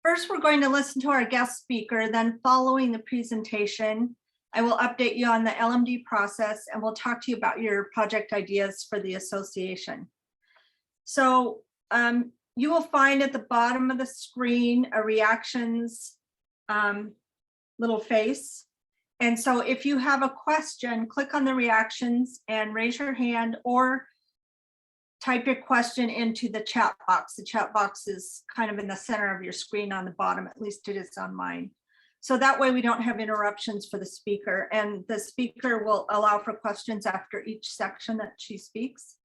First, we're going to listen to our guest speaker. Then following the presentation, I will update you on the LMD process and we'll talk to you about your project ideas for the association. So you will find at the bottom of the screen a reactions little face. And so if you have a question, click on the reactions and raise your hand or type your question into the chat box. The chat box is kind of in the center of your screen on the bottom, at least it is on mine. So that way we don't have interruptions for the speaker, and the speaker will allow for questions after each section that she speaks.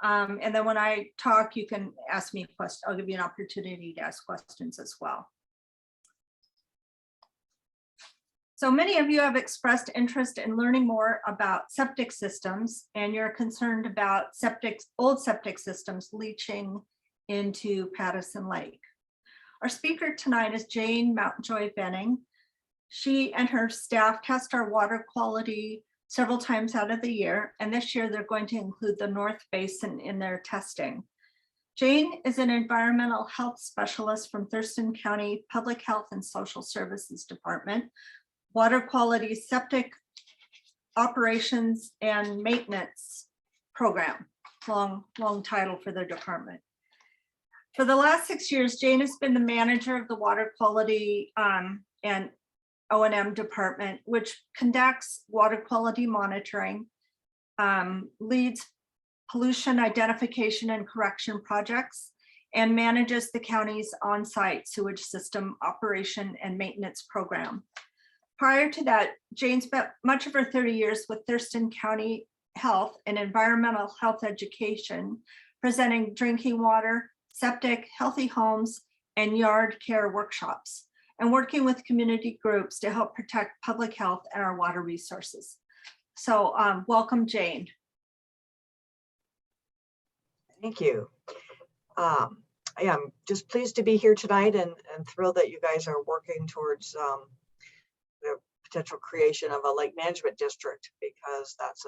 And then when I talk, you can ask me questions. I'll give you an opportunity to ask questions as well. So many of you have expressed interest in learning more about septic systems, and you're concerned about old septic systems leaching into Pattison Lake. Our speaker tonight is Jane Mountjoy-Venning. She and her staff test our water quality several times out of the year, and this year they're going to include the North Basin in their testing. Jane is an environmental health specialist from Thurston County Public Health and Social Services Department, Water Quality Septic Operations and Maintenance Program. Long title for their department. For the last 6 years, Jane has been the manager of the Water Quality and O&M department, which conducts water quality monitoring, leads pollution identification and correction projects, and manages the county's on-site sewage system operation and maintenance program. Prior to that, Jane spent much of her 30 years with Thurston County Health and Environmental Health Education, presenting drinking water, septic, healthy homes, and yard care workshops, and working with community groups to help protect public health and our water resources. So welcome, Jane. Thank you. Yeah, I'm just pleased to be here tonight and thrilled that you guys are working towards the potential creation of a lake management district, because that's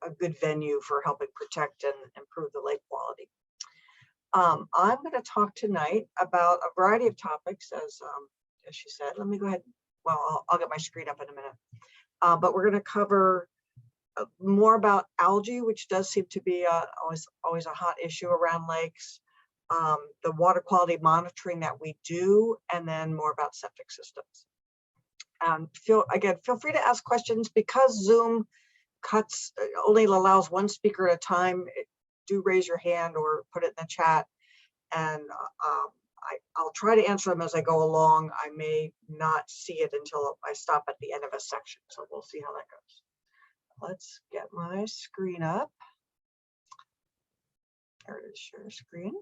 a good venue for helping protect and improve the lake quality. I'm going to talk tonight about a variety of topics, as she said. Let me go ahead. Well, I'll get my screen up in a minute. But we're going to cover more about algae, which does seem to be always a hot issue around lakes, the water quality monitoring that we do, and then more about septic systems. Feel free to ask questions. Because Zoom only allows one speaker at a time. Do raise your hand or put it in the chat, and I'll try to answer them as I go along. I may not see it until I stop at the end of a section, so we'll see how that goes. Let's get my screen up. There it is, share screen.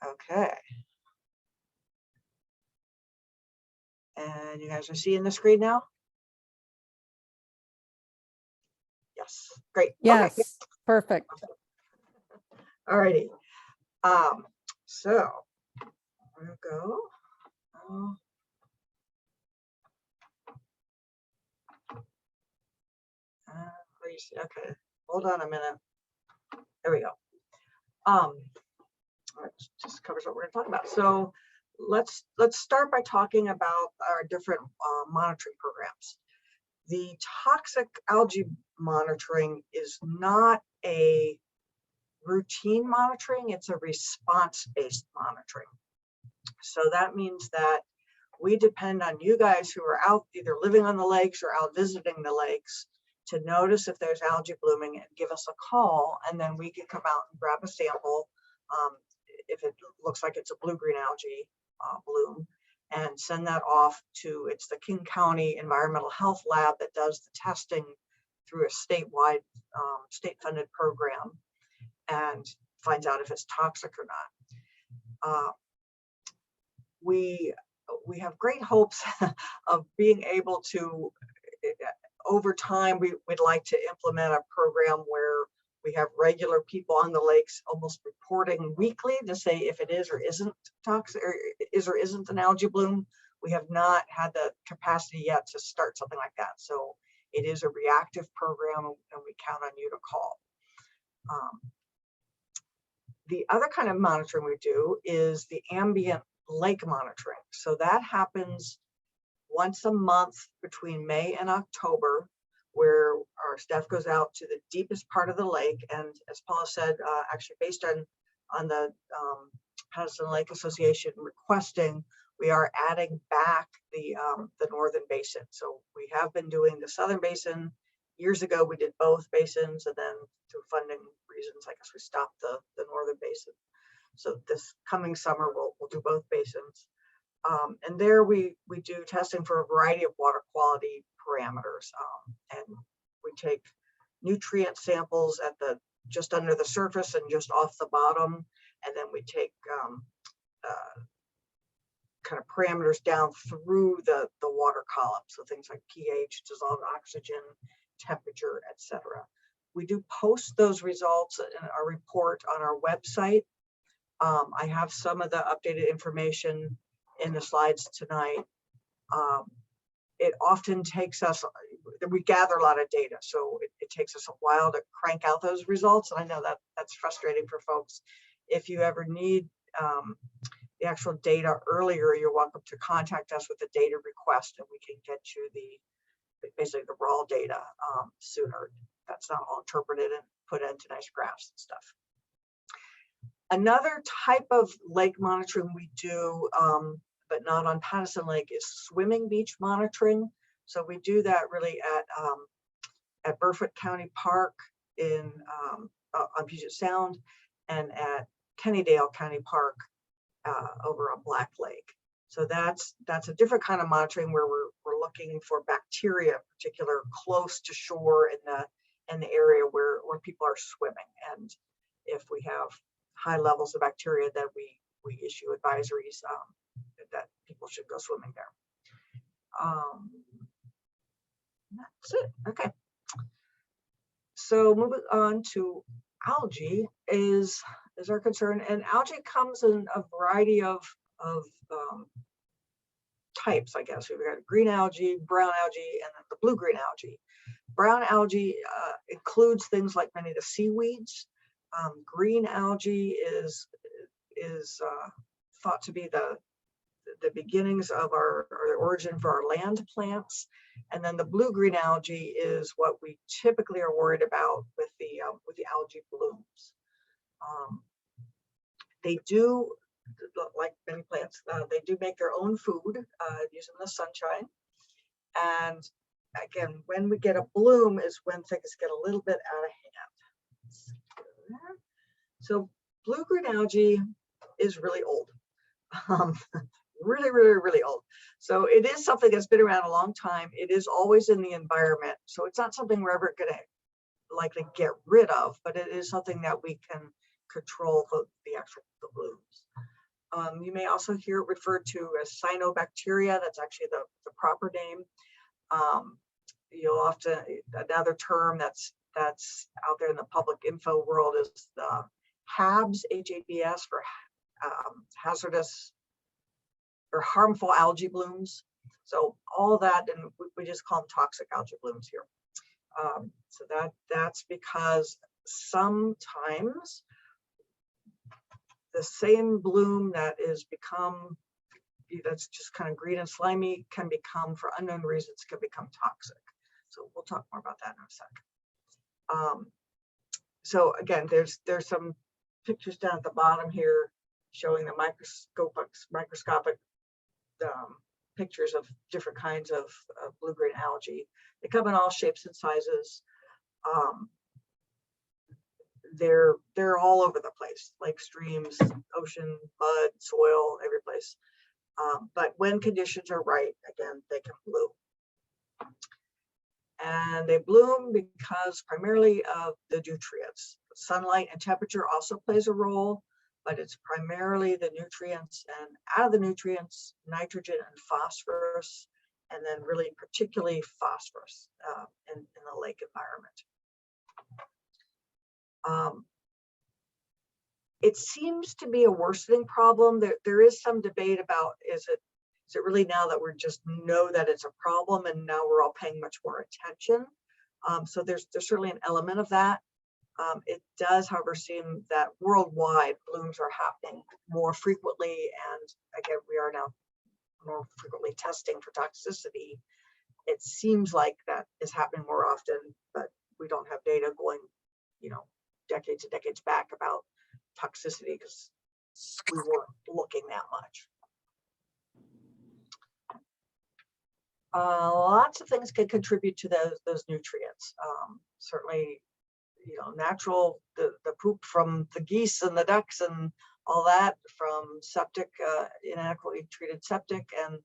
Okay. And you guys are seeing the screen now? Yes, great. Yes, okay. Perfect. All righty. So we'll go. Okay, hold on a minute. There we go. Just covers what we're going to talk about. So let's start by talking about our different monitoring programs. The toxic algae monitoring is not a routine monitoring, it's a response-based monitoring. So that means that we depend on you guys who are out either living on the lakes or out visiting the lakes to notice if there's algae blooming and give us a call, and then we can come out and grab a sample if it looks like it's a blue-green algae bloom, and send that off to, it's the King County Environmental Health Lab that does the testing through a statewide state-funded program, and finds out if it's toxic or not. We have great hopes of being able to, over time, we'd like to implement a program where we have regular people on the lakes almost reporting weekly to say if it is or isn't toxic, or is or isn't an algae bloom. We have not had the capacity yet to start something like that. So it is a reactive program, and we count on you to call. The other kind of monitoring we do is the ambient lake monitoring. So that happens once a month between May and October, where our staff goes out to the deepest part of the lake. And as Paula said, actually based on the Pattison Lake Association requesting, we are adding back the northern basin. So we have been doing the southern basin. Years ago, we did both basins, and then through funding reasons, I guess we stopped the northern basin. So this coming summer, we'll do both basins. And there we do testing for a variety of water quality parameters. And we take nutrient samples at the just under the surface and just off the bottom. And then we take kind of parameters down through the water column. So things like pH, dissolved oxygen, temperature, etc. We do post those results in our report on our website. I have some of the updated information in the slides tonight. It often takes us, we gather a lot of data, so it takes us a while to crank out those results. And I know that that's frustrating for folks. If you ever need the actual data earlier, you're welcome to contact us with a data request, and we can get you basically the raw data sooner. That's not all interpreted and put into nice graphs and stuff. Another type of lake monitoring we do, but not on Pattison Lake, is swimming beach monitoring. So we do that really at Burfoot County Park in on Puget Sound, and at Kennydale County Park over on Black Lake. So that's a different kind of monitoring where we're looking for bacteria, in particular, close to shore in the area where people are swimming. And if we have high levels of bacteria, then we issue advisories that people should go swimming there. That's it. Okay. So moving on to algae is our concern, and algae comes in a variety of types, I guess. We've got green algae, brown algae, and the blue-green algae. Brown algae includes things like many of the seaweeds. Green algae is thought to be the beginnings of or the origin for our land plants, and then the blue-green algae is what we typically are worried about with the algae blooms. They do, like many plants, they do make their own food using the sunshine. And again, when we get a bloom is when things get a little bit out of hand. So blue-green algae is really old. Really old. So it is something that's been around a long time. It is always in the environment. So it's not something we're ever going to likely get rid of, but it is something that we can control the actual blooms. You may also hear it referred to as cyanobacteria. That's actually the proper name. You'll often, another term that's out there in the public info world is the HABs, H-A-B-S, for hazardous or harmful algae blooms. So all that, and we just call them toxic algae blooms here. So that's because sometimes the same bloom that's just kind of green and slimy can become, for unknown reasons, can become toxic. So we'll talk more about that in a sec. So again, there's some pictures down at the bottom here showing the microscopic pictures of different kinds of blue-green algae. They come in all shapes and sizes. They're all over the place, like streams, ocean, mud, soil, every place. But when conditions are right, again, they can bloom. And they bloom because primarily of the nutrients. Sunlight and temperature also plays a role, but it's primarily the nutrients, and out of the nutrients, nitrogen and phosphorus, and then really particularly phosphorus in the lake environment. It seems to be a worsening problem. There is some debate about, is it really now that we just know that it's a problem and now we're all paying much more attention? So there's certainly an element of that. It does, however, seem that worldwide blooms are happening more frequently, and again, we are now more frequently testing for toxicity. It seems like that is happening more often, but we don't have data going, decades and decades back about toxicity because we weren't looking that much. Lots of things can contribute to those nutrients. Certainly, natural, the poop from the geese and the ducks and all that, from septic, inadequately treated septic, and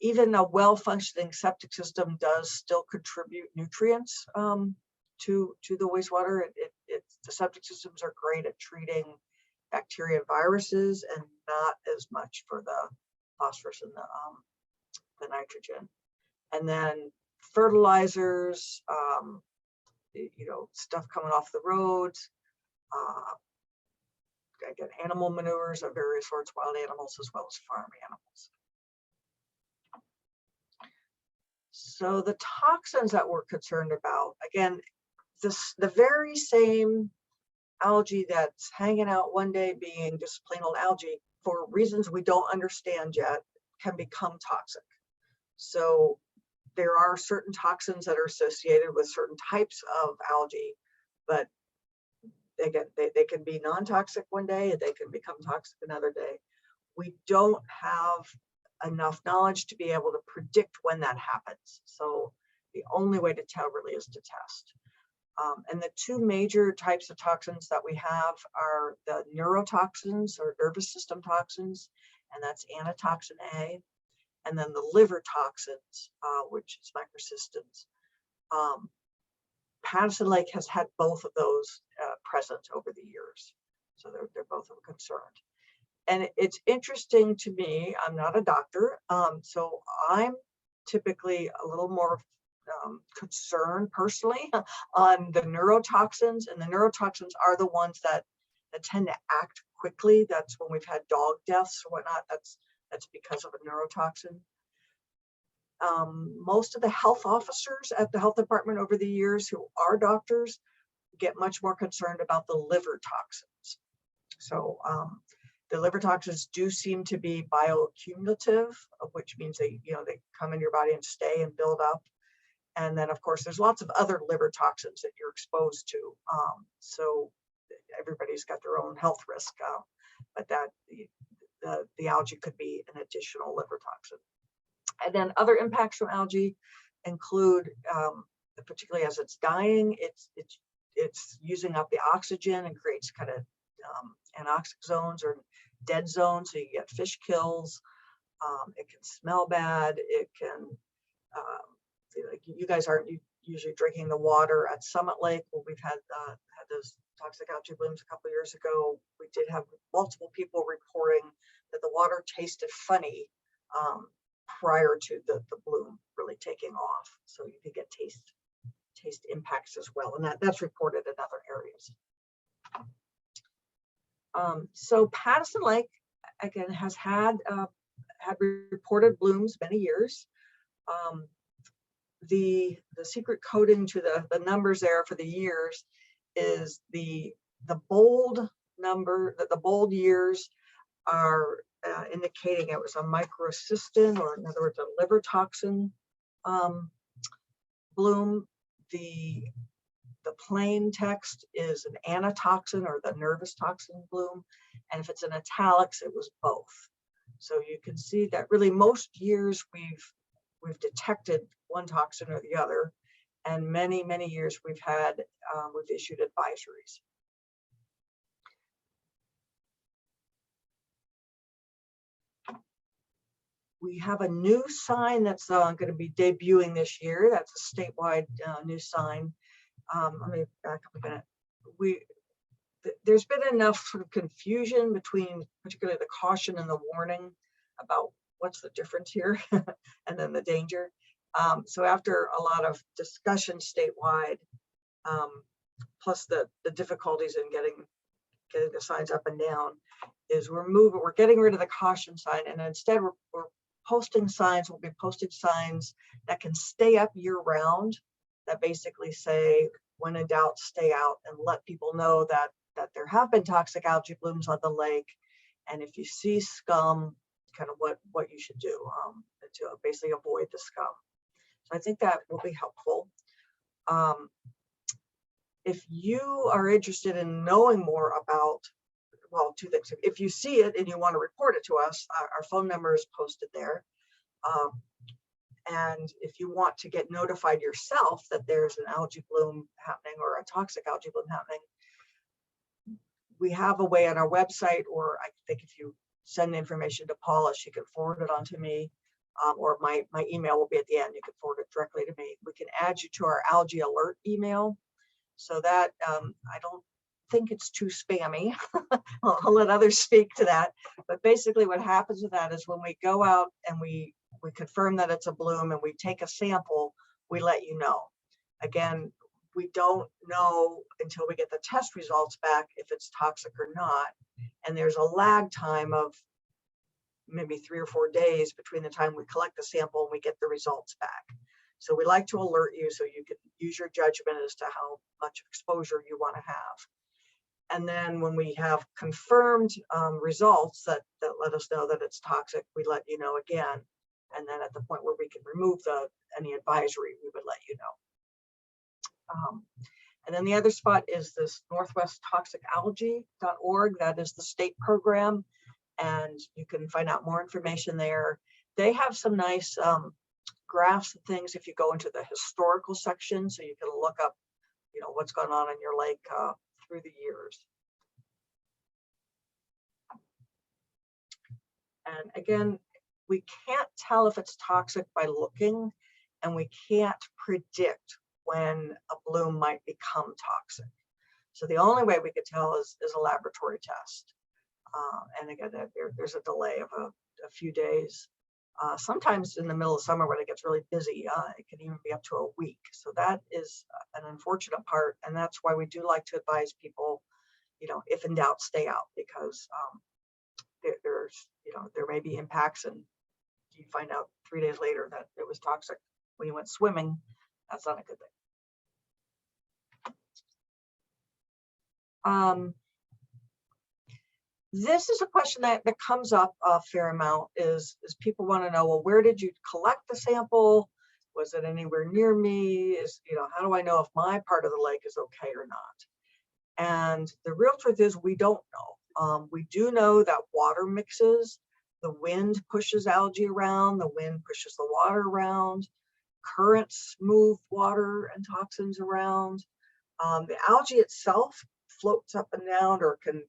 even a well-functioning septic system does still contribute nutrients to the wastewater. The septic systems are great at treating bacteria and viruses, and not as much for the phosphorus and the nitrogen. And then fertilizers, stuff coming off the roads, again, animal manures of various sorts, wild animals as well as farm animals. So the toxins that we're concerned about, again, the very same algae that's hanging out one day being just plain old algae for reasons we don't understand yet can become toxic. So there are certain toxins that are associated with certain types of algae, but again, they can be non-toxic one day and they can become toxic another day. We don't have enough knowledge to be able to predict when that happens. So the only way to tell really is to test. And the two major types of toxins that we have are the neurotoxins or nervous system toxins, and that's anatoxin A, and then the liver toxins, which is microcystins. Pattison Lake has had both of those present over the years, so they're both of concern. And it's interesting to me, I'm not a doctor, so I'm typically a little more concerned personally on the neurotoxins, and the neurotoxins are the ones that tend to act quickly. That's when we've had dog deaths or whatnot, that's because of a neurotoxin. Most of the health officers at the health department over the years who are doctors get much more concerned about the liver toxins. So the liver toxins do seem to be bioaccumulative, which means they come in your body and stay and build up. And then, of course, there's lots of other liver toxins that you're exposed to. So everybody's got their own health risk, but that the algae could be an additional liver toxin. And then other impacts from algae include, particularly as it's dying, it's using up the oxygen and creates kind of anoxic zones or dead zones, so you get fish kills. It can smell bad. It can, like you guys aren't usually drinking the water at Summit Lake. Well, we've had those toxic algae blooms a couple of years ago. We did have multiple people reporting that the water tasted funny prior to the bloom really taking off. So you could get taste impacts as well, and that's reported in other areas. So Pattison Lake, again, has had reported blooms many years. The secret coding to the numbers there for the years is the bold number, that the bold years are indicating it was a microcystin, or in other words, a liver toxin bloom. The plain text is an anatoxin or the nervous toxin bloom. And if it's in italics, it was both. So you can see that really most years we've detected one toxin or the other, and many years we've issued advisories. We have a new sign that's going to be debuting this year. That's a statewide new sign. Let me back up a minute. There's been enough sort of confusion between particularly the caution and the warning about what's the difference here and then the danger. So after a lot of discussion statewide, plus the difficulties in getting the signs up and down, is we're getting rid of the caution sign, and instead we're posting signs. We'll be posting signs that can stay up year round, that basically say when in doubt, stay out, and let people know that there have been toxic algae blooms on the lake. And if you see scum, kind of what you should do to basically avoid the scum. So I think that will be helpful. If you are interested in knowing more about, well, two things. If you see it and you want to report it to us, our phone number is posted there. And if you want to get notified yourself that there's an algae bloom happening or a toxic algae bloom happening, we have a way on our website, or I think if you send the information to Paula, she can forward it on to me, or my email will be at the end. You can forward it directly to me. We can add you to our algae alert email, so that I don't think it's too spammy. I'll let others speak to that. But basically what happens with that is when we go out and we confirm that it's a bloom and we take a sample, we let you know. Again, we don't know until we get the test results back if it's toxic or not. And there's a lag time of maybe 3 or 4 days between the time we collect the sample and we get the results back. So we like to alert you so you can use your judgment as to how much exposure you want to have. And then when we have confirmed results that let us know that it's toxic, we let you know again. And then at the point where we can remove any advisory, we would let you know. And then the other spot is this northwesttoxicalgae.org. That is the state program. And you can find out more information there. They have some nice graphs and things if you go into the historical section, so you can look up, what's going on in your lake through the years. And again, we can't tell if it's toxic by looking, and we can't predict when a bloom might become toxic. So the only way we could tell is a laboratory test. And again, there's a delay of a few days. Sometimes in the middle of summer when it gets really busy, it can even be up to a week. So that is an unfortunate part. And that's why we do like to advise people, if in doubt, stay out, because there may be impacts, and you find out 3 days later that it was toxic when you went swimming. That's not a good thing. This is a question that comes up a fair amount, is people want to know, well, where did you collect the sample? Was it anywhere near me? How do I know if my part of the lake is okay or not? And the real truth is we don't know. We do know that water mixes. The wind pushes algae around. The wind pushes the water around. Currents move water and toxins around. The algae itself floats up and down, or can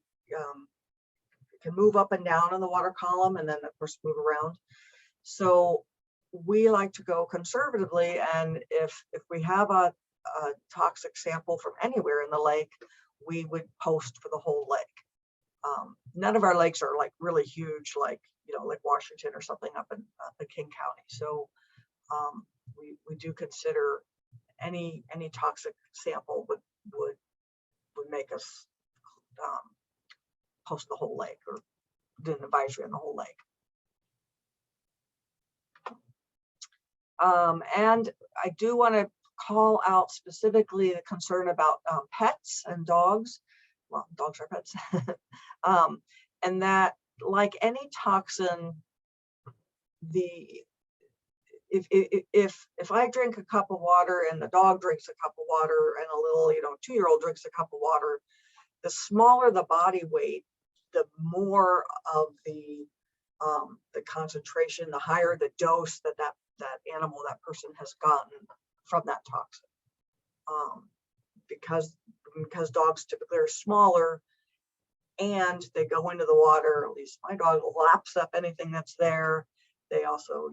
move up and down in the water column, and then of course move around. So we like to go conservatively, and if we have a toxic sample from anywhere in the lake, we would post for the whole lake. None of our lakes are like really huge, like Lake Washington or something up in King County. So we do consider any toxic sample would make us post the whole lake, or do an advisory on the whole lake. And I do want to call out specifically the concern about pets and dogs. Well, dogs are pets. And that, like any toxin, if I drink a cup of water and the dog drinks a cup of water, and a little 2-year-old drinks a cup of water, the smaller the body weight, the more of the concentration, the higher the dose that animal, that person has gotten from that toxin. Because dogs typically are smaller, and they go into the water, at least my dog laps up anything that's there. They also,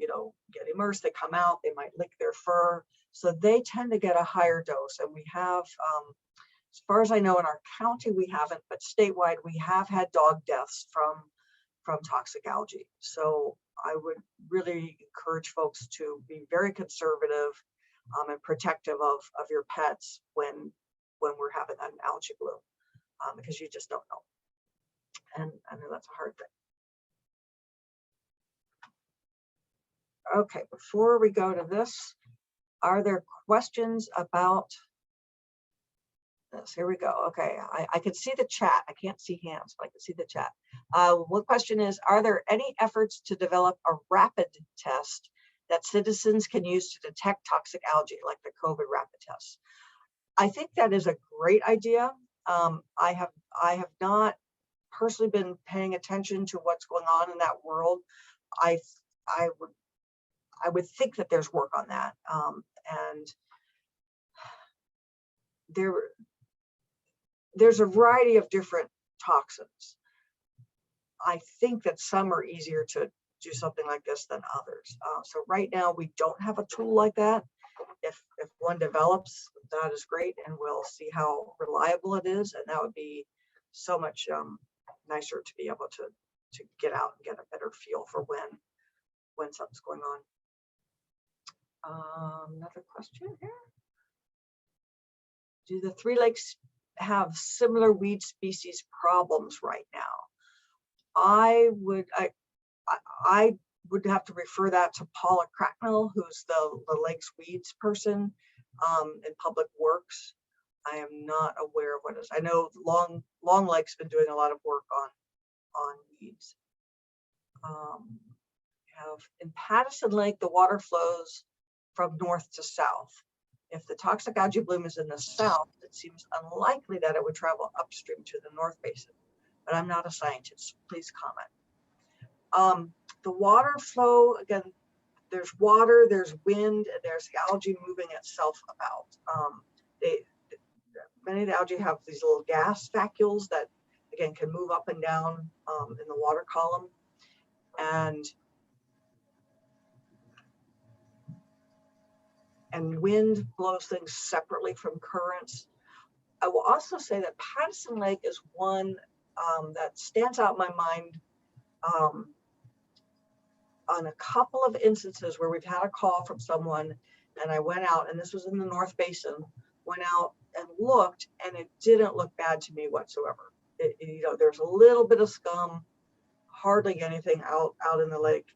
get immersed, they come out, they might lick their fur. So they tend to get a higher dose. And we have, as far as I know, in our county, we haven't, but statewide, we have had dog deaths from toxic algae. So I would really encourage folks to be very conservative and protective of your pets when we're having an algae bloom, because you just don't know. And I know that's a hard thing. Okay, before we go to this, are there questions about goodness, here we go. Okay, I can see the chat. I can't see hands, but I can see the chat. One question is, are there any efforts to develop a rapid test that citizens can use to detect toxic algae, like the COVID rapid test? I think that is a great idea. I have not personally been paying attention to what's going on in that world. I would think that there's work on that, and there's a variety of different toxins. I think that some are easier to do something like this than others. So right now we don't have a tool like that. If one develops, that is great, and we'll see how reliable it is, and that would be so much nicer to be able to get out and get a better feel for when something's going on. Another question here. Do the Three Lakes have similar weed species problems right now? I would have to refer that to Paula Cracknell, who's the Lakes Weeds person in Public Works. I am not aware of what it is. I know Long Lake's been doing a lot of work on weeds. In Pattison Lake, the water flows from north to south. If the toxic algae bloom is in the south, it seems unlikely that it would travel upstream to the North Basin, but I'm not a scientist. Please comment. The water flow, again, there's water, there's wind, and there's the algae moving itself about. Many of the algae have these little gas vacuoles that, again, can move up and down in the water column. And wind blows things separately from currents. I will also say that Pattison Lake is one that stands out in my mind on a couple of instances where we've had a call from someone, and I went out, and this was in the North Basin, went out and looked, and it didn't look bad to me whatsoever. You know, there's a little bit of scum, hardly anything out in the lake.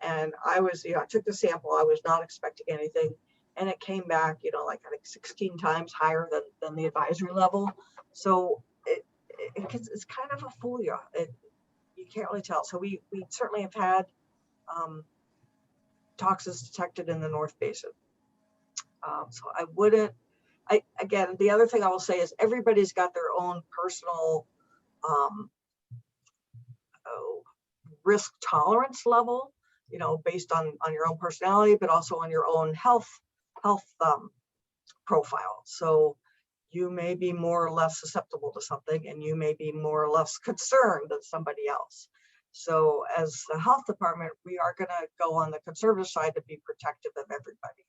And I was, I took the sample. I was not expecting anything, and it came back, like I think 16 times higher than the advisory level. So it's kind of a fool you. You can't really tell. So we certainly have had toxins detected in the North Basin. So I wouldn't. Again, the other thing I will say is everybody's got their own personal risk tolerance level, based on your own personality, but also on your own health profile. So you may be more or less susceptible to something, and you may be more or less concerned than somebody else. So as the health department, we are going to go on the conservative side to be protective of everybody.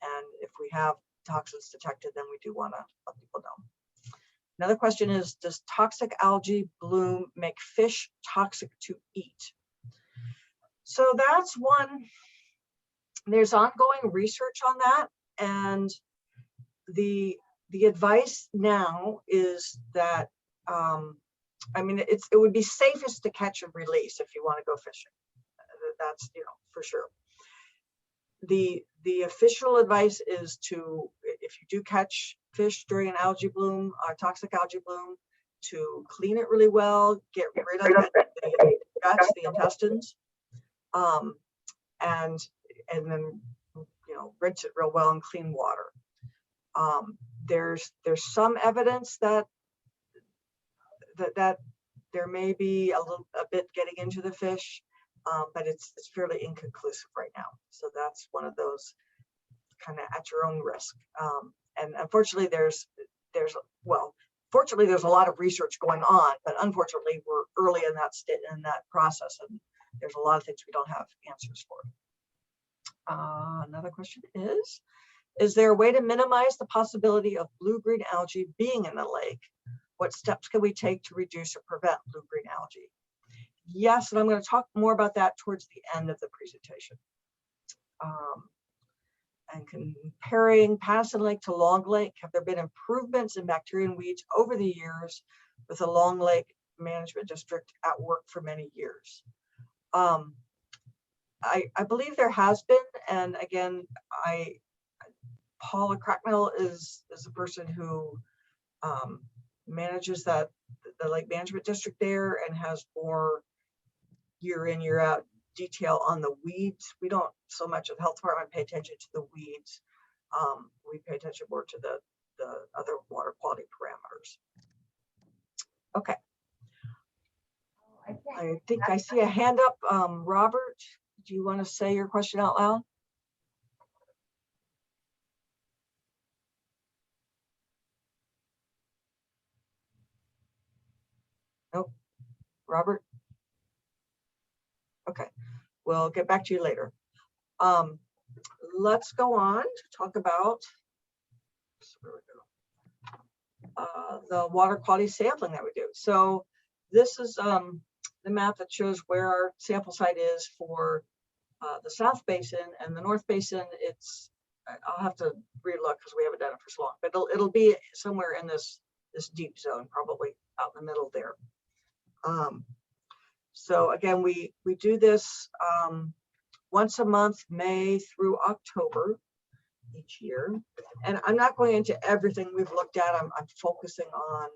And if we have toxins detected, then we do want to let people know. Another question is, does toxic algae bloom make fish toxic to eat? So that's one. There's ongoing research on that, and the advice now is that it would be safest to catch and release if you want to go fishing. That's for sure. The official advice is to, if you do catch fish during an algae bloom, a toxic algae bloom, to clean it really well, get rid of the guts, the intestines, and then rinse it real well in clean water. There's some evidence that there may be a bit getting into the fish, but it's fairly inconclusive right now. So that's one of those kind of at your own risk. And unfortunately, fortunately there's a lot of research going on, but unfortunately we're early in that process, and there's a lot of things we don't have answers for. Another question is there a way to minimize the possibility of blue-green algae being in the lake? What steps can we take to reduce or prevent blue-green algae? Yes, and I'm going to talk more about that towards the end of the presentation. And comparing Pattison Lake to Long Lake, have there been improvements in bacteria and weeds over the years with the Long Lake Management District at work for many years? I believe there has been, and again, Paula Cracknell is the person who manages the lake management district there and has more year in, year out detail on the weeds. We don't so much at the health department pay attention to the weeds. We pay attention more to the other water quality parameters. Okay. I think I see a hand up. Robert, do you want to say your question out loud? Nope. Robert? Okay, we'll get back to you later. Let's go on to talk about the water quality sampling that we do. So this is the map that shows where our sample site is for the South Basin and the North Basin. I'll have to relook because we haven't done it for so long, but it'll be somewhere in this deep zone, probably out in the middle there. So again, we do this once a month, May through October each year. And I'm not going into everything we've looked at. I'm focusing on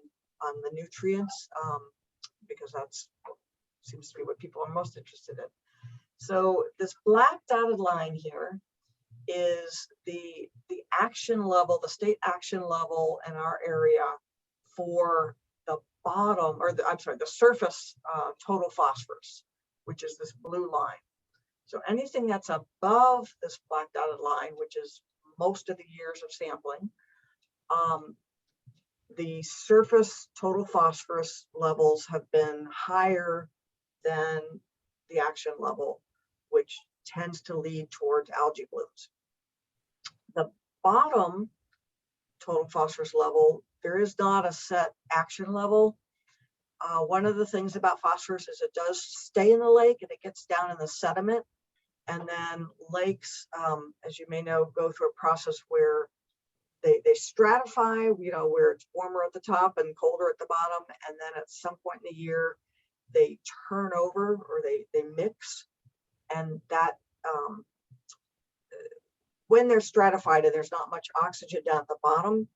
the nutrients because that's seems to be what people are most interested in. So this black dotted line here is the action level, the state action level in our area for the bottom, or I'm sorry, the surface total phosphorus, which is this blue line. So anything that's above this black dotted line, which is most of the years of sampling, the surface total phosphorus levels have been higher than the action level, which tends to lead towards algae blooms. The bottom total phosphorus level, there is not a set action level. One of the things about phosphorus is it does stay in the lake and it gets down in the sediment. And then lakes, as you may know, go through a process where they stratify, where it's warmer at the top and colder at the bottom. And then at some point in the year, they turn over or they mix. And that, when they're stratified and there's not much oxygen down at the bottom,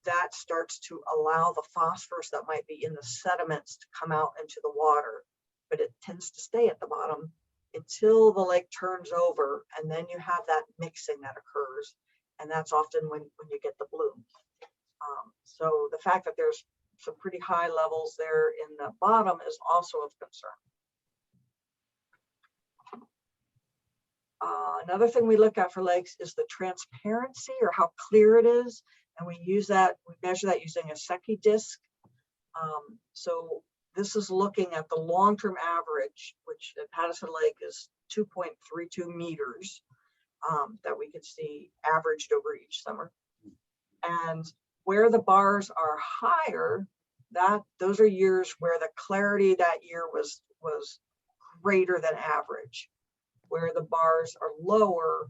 that starts to allow the phosphorus that might be in the sediments to come out into the water, but it tends to stay at the bottom until the lake turns over, and then you have that mixing that occurs, and that's often when you get the bloom. So the fact that there's some pretty high levels there in the bottom is also of concern. Another thing we look at for lakes is the transparency, or how clear it is, and we measure that using a Secchi disc. So this is looking at the long-term average, which at Pattison Lake is 2.32 meters that we could see averaged over each summer. And where the bars are higher, those are years where the clarity that year was greater than average. Where the bars are lower,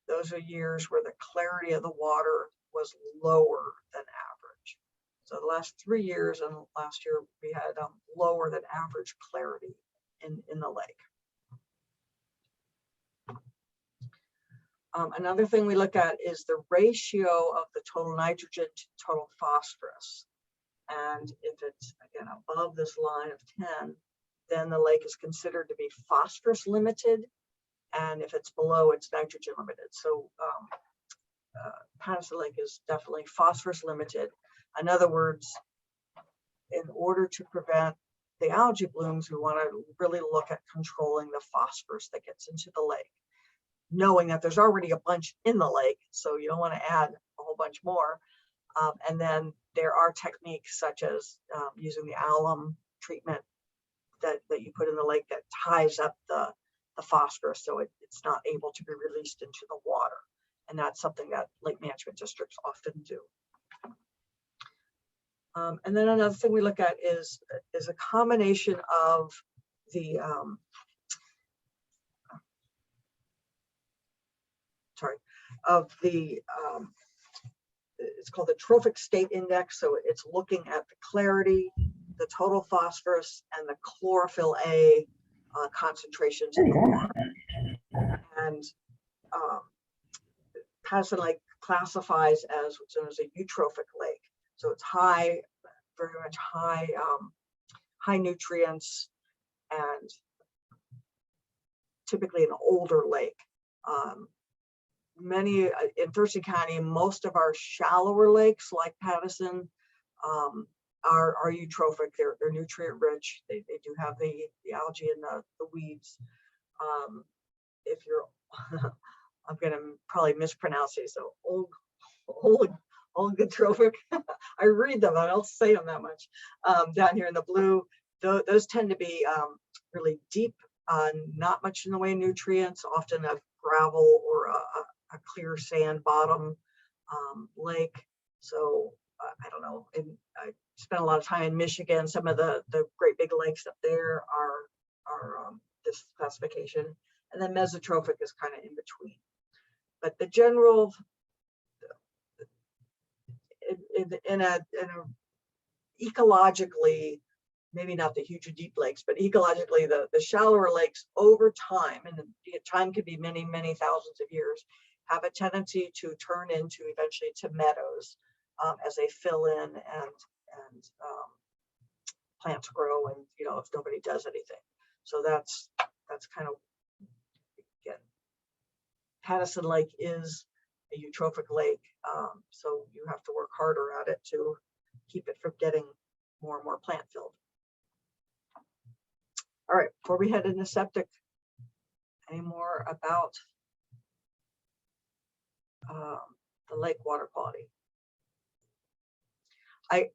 those are years where the clarity of the water was lower than average. So the last 3 years and last year we had lower than average clarity in the lake. Another thing we look at is the ratio of the total nitrogen to total phosphorus. And if it's, again, above this line of 10, then the lake is considered to be phosphorus limited. And if it's below, it's nitrogen limited. So Pattison Lake is definitely phosphorus limited. In other words, in order to prevent the algae blooms, we want to really look at controlling the phosphorus that gets into the lake, knowing that there's already a bunch in the lake, so you don't want to add a whole bunch more. And then there are techniques such as using the alum treatment that you put in the lake that ties up the phosphorus so it's not able to be released into the water. And that's something that lake management districts often do. And then another thing we look at is a combination of the it's called the trophic state index. So it's looking at the clarity, the total phosphorus, and the chlorophyll A concentrations in the water. And Pattison Lake classifies as what's known as a eutrophic lake. So it's high, very much high, high nutrients, and typically an older lake. Many in Thurston County, most of our shallower lakes like Pattison are eutrophic. They're nutrient rich. They do have the algae and the weeds. If you're, I'm going to probably mispronounce these. So oligotrophic. I read them. I don't say them that much. Down here in the blue, those tend to be really deep, not much in the way of nutrients, often a gravel or a clear sand bottom lake. So I don't know. And I spent a lot of time in Michigan. Some of the great big lakes up there are this classification, and then mesotrophic is kind of in between. But the general, in a ecologically, maybe not the huge or deep lakes, but ecologically, the shallower lakes over time, and time could be many, many thousands of years, have a tendency to turn into eventually to meadows as they fill in and plants grow, and if nobody does anything. So that's kind of, again, Pattison Lake is a eutrophic lake, so you have to work harder at it to keep it from getting more and more plant filled. All right, before we head into septic, any more about the lake water quality?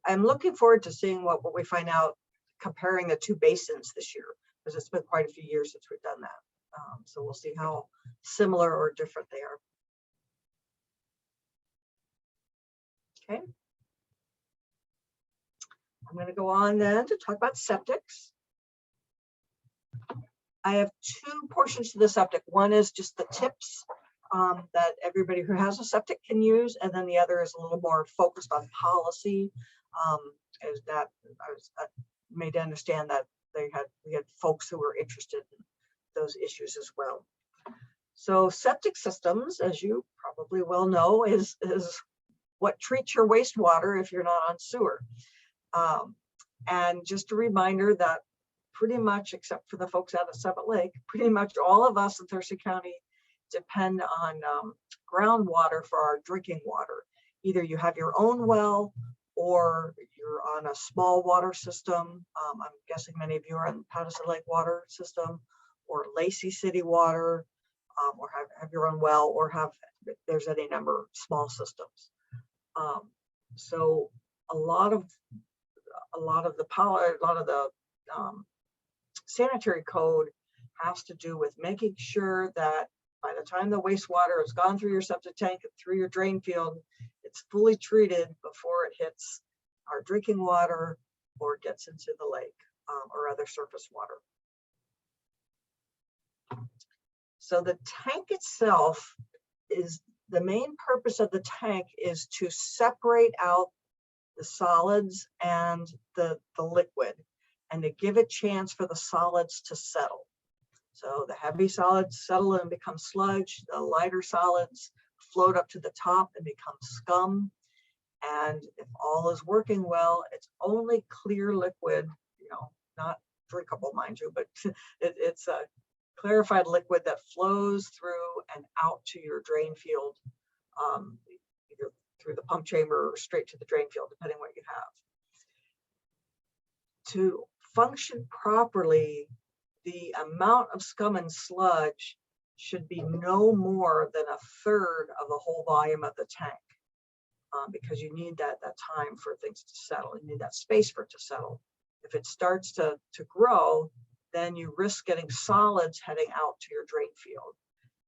I'm looking forward to seeing what we find out comparing the two basins this year, because it's been quite a few years since we've done that. So we'll see how similar or different they are. Okay. I'm going to go on then to talk about septics. I have two portions to the septic. One is just the tips that everybody who has a septic can use, and then the other is a little more focused on policy. Is that I was made to understand that we had folks who were interested in those issues as well. So septic systems, as you probably well know, is what treats your wastewater if you're not on sewer. And just a reminder that pretty much, except for the folks out at Summit Lake, pretty much all of us in Thurston County depend on groundwater for our drinking water. Either you have your own well or you're on a small water system. I'm guessing many of you are on Pattison Lake water system or Lacey City water, or have your own well, or there's any number of small systems. So a lot of the sanitary code has to do with making sure that by the time the wastewater has gone through your septic tank and through your drain field, it's fully treated before it hits our drinking water or gets into the lake or other surface water. So the tank itself is, the main purpose of the tank is to separate out the solids and the liquid, and to give a chance for the solids to settle. So the heavy solids settle and become sludge. The lighter solids float up to the top and become scum. And if all is working well, it's only clear liquid, not drinkable, mind you, but it's a clarified liquid that flows through and out to your drain field, either through the pump chamber or straight to the drain field, depending on what you have. To function properly, the amount of scum and sludge should be no more than a third of the whole volume of the tank, because you need that time for things to settle. You need that space for it to settle. If it starts to grow, then you risk getting solids heading out to your drain field.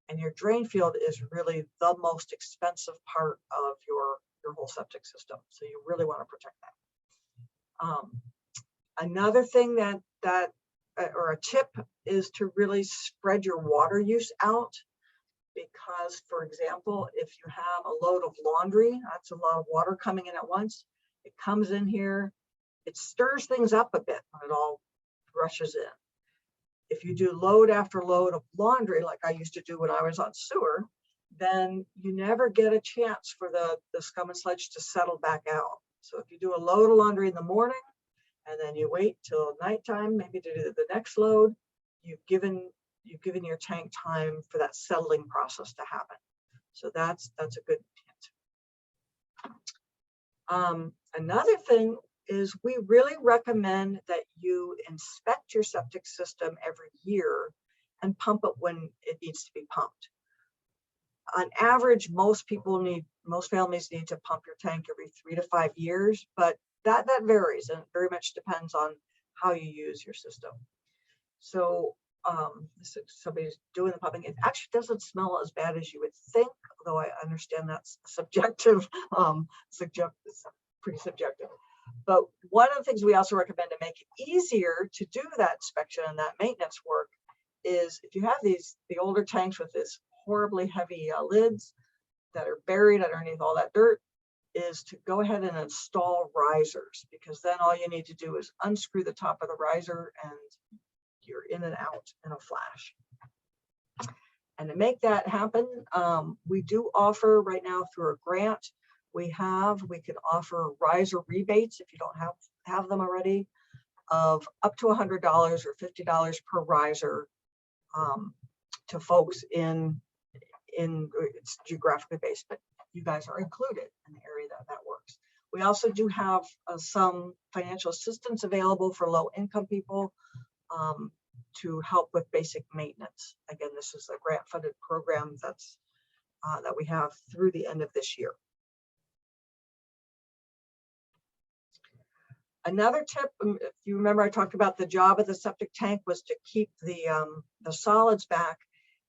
And your drain field is really the most expensive part of your whole septic system. So you really want to protect that. Another thing that or a tip is to really spread your water use out, because, for example, if you have a load of laundry, that's a lot of water coming in at once. It comes in here, it stirs things up a bit when it all rushes in. If you do load after load of laundry, like I used to do when I was on sewer, then you never get a chance for the scum and sludge to settle back out. So if you do a load of laundry in the morning and then you wait till nighttime, maybe to do the next load, you've given your tank time for that settling process to happen. So that's a good hint. Another thing is we really recommend that you inspect your septic system every year and pump it when it needs to be pumped. On average, most families need to pump your tank every 3 to 5 years, but that varies and very much depends on how you use your system. So somebody's doing the pumping. It actually doesn't smell as bad as you would think, although I understand that's subjective. It's pretty subjective. But one of the things we also recommend to make it easier to do that inspection and that maintenance work is if you have the older tanks with this horribly heavy lids that are buried underneath all that dirt, is to go ahead and install risers, because then all you need to do is unscrew the top of the riser and you're in and out in a flash. And to make that happen, we do offer right now through a grant, we can offer riser rebates if you don't have them already, of up to $100 or $50 per riser to folks it's geographically based, but you guys are included in the area that works. We also do have some financial assistance available for low income people to help with basic maintenance. Again, this is a grant funded program that we have through the end of this year. Another tip, if you remember, I talked about the job of the septic tank was to keep the solids back,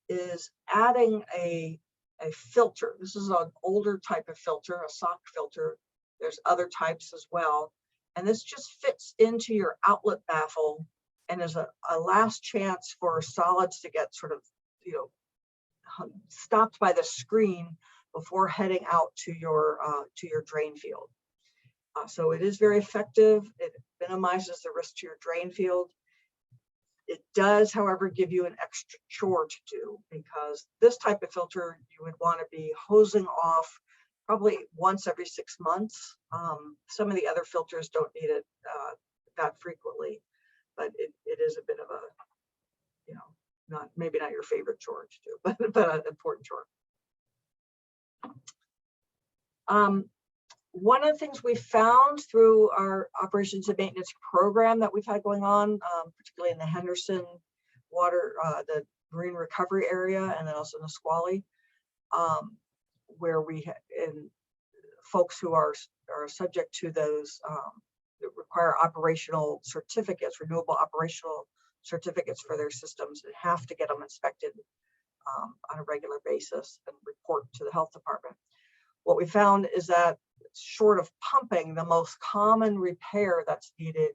is adding a filter. This is an older type of filter, a sock filter. There's other types as well. And this just fits into your outlet baffle and is a last chance for solids to get sort of, stopped by the screen before heading out to your drain field. So it is very effective. It minimizes the risk to your drain field. It does, however, give you an extra chore to do, because this type of filter you would want to be hosing off probably once every 6 months. Some of the other filters don't need it that frequently, but it is a bit of a, maybe not your favorite chore to do, but an important chore. One of the things we found through our operations and maintenance program that we've had going on, particularly in the Henderson water, the marine recovery area, and then also Nisqually, where we in folks who are subject to those that require operational certificates, renewable operational certificates for their systems, and have to get them inspected on a regular basis and report to the health department. What we found is that short of pumping, the most common repair that's needed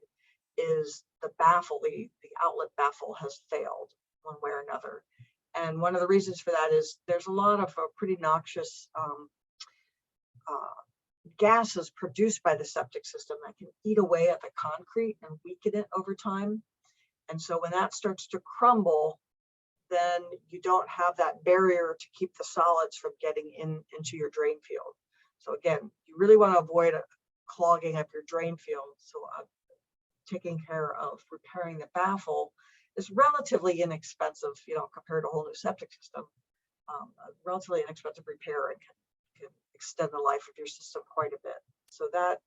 is the baffle. The outlet baffle has failed one way or another. And one of the reasons for that is there's a lot of pretty noxious gases produced by the septic system that can eat away at the concrete and weaken it over time. And so when that starts to crumble, then you don't have that barrier to keep the solids from getting into your drain field. So again, you really want to avoid clogging up your drain field. So taking care of repairing the baffle is relatively inexpensive, compared to a whole new septic system. A relatively inexpensive repair and can extend the life of your system quite a bit. So that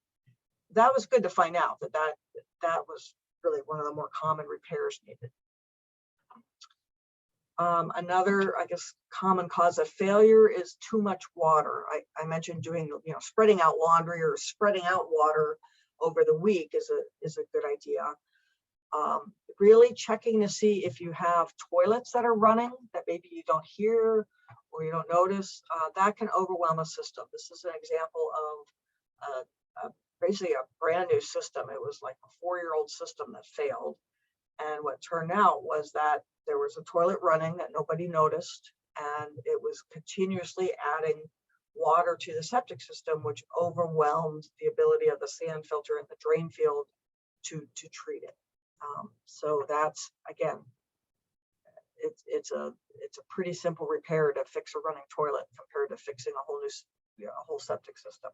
was good to find out that was really one of the more common repairs needed. Another, I guess, common cause of failure is too much water. I mentioned doing, spreading out laundry or spreading out water over the week is a good idea. Really checking to see if you have toilets that are running that maybe you don't hear or you don't notice, that can overwhelm a system. This is an example of basically a brand new system. It was like a 4-year-old system that failed. And what turned out was that there was a toilet running that nobody noticed, and it was continuously adding water to the septic system, which overwhelmed the ability of the sand filter in the drain field to treat it. So that's, again, it's a pretty simple repair to fix a running toilet compared to fixing a whole new, a whole septic system.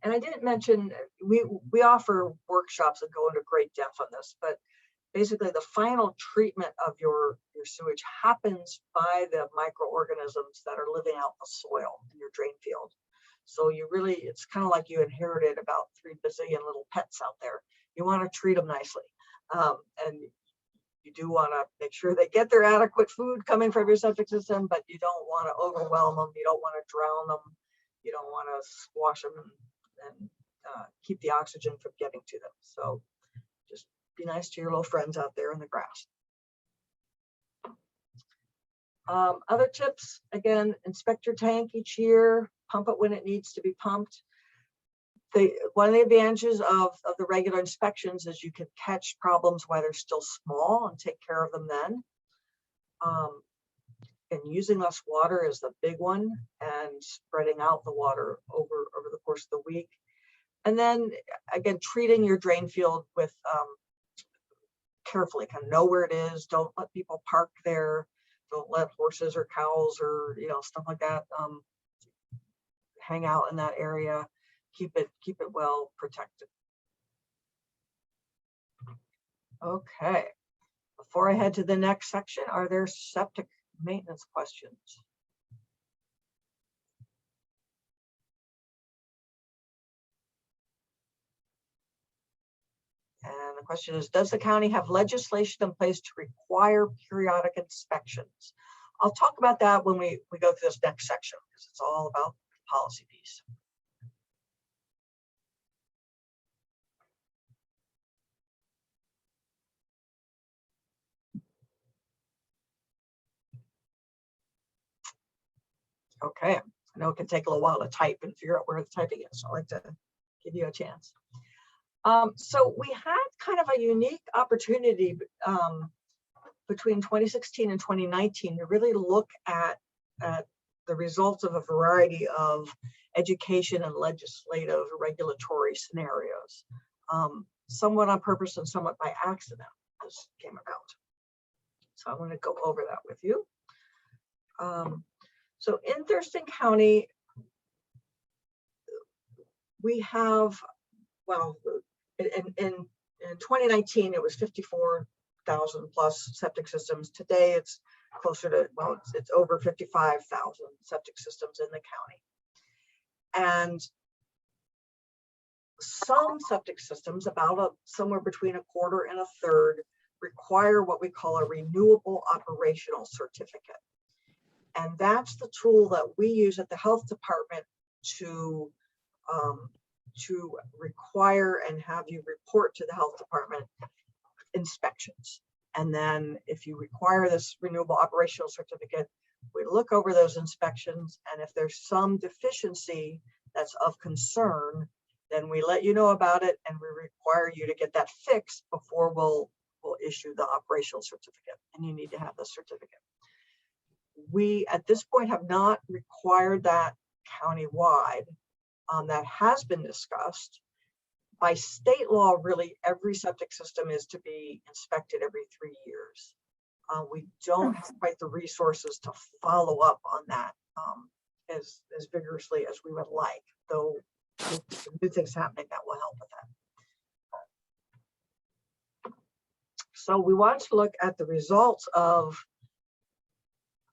And I didn't mention, we offer workshops that go into great depth on this, but basically the final treatment of your sewage happens by the microorganisms that are living out the soil in your drain field. So you really, it's kind of like you inherited about 3 bazillion little pets out there. You want to treat them nicely. And you do want to make sure they get their adequate food coming from your septic system, but you don't want to overwhelm them. You don't want to drown them. You don't want to squash them and keep the oxygen from getting to them. So just be nice to your little friends out there in the grass. Other tips, again, inspect your tank each year, pump it when it needs to be pumped. One of the advantages of the regular inspections is you can catch problems while they're still small and take care of them then. And using less water is the big one, and spreading out the water over the course of the week. And then again, treating your drain field with carefully, kind of know where it is. Don't let people park there. Don't let horses or cows or stuff like that hang out in that area. Keep it well protected. Okay. Before I head to the next section, are there septic maintenance questions? And the question is, does the county have legislation in place to require periodic inspections? I'll talk about that when we go through this next section, because it's all about the policy piece. Okay, I know it can take a little while to type and figure out where the typing is, so I'd like to give you a chance. So we had kind of a unique opportunity between 2016 and 2019 to really look at the results of a variety of education and legislative regulatory scenarios. Somewhat on purpose and somewhat by accident, this came about. So I want to go over that with you. So in Thurston County, we have, well, in 2019, it was 54,000 plus septic systems. Today, it's closer to, well, it's over 55,000 septic systems in the county. And some septic systems, about somewhere between a quarter and a third, require what we call a renewable operational certificate. And that's the tool that we use at the health department to require and have you report to the health department inspections. And then if you require this renewable operational certificate, we look over those inspections, and if there's some deficiency that's of concern, then we let you know about it, and we require you to get that fixed before we'll issue the operational certificate, and you need to have the certificate. We, at this point, have not required that countywide. That has been discussed. By state law, really, every septic system is to be inspected every 3 years. We don't have quite the resources to follow up on that as vigorously as we would like, though with new things happening that will help with that. So we want to look at the results of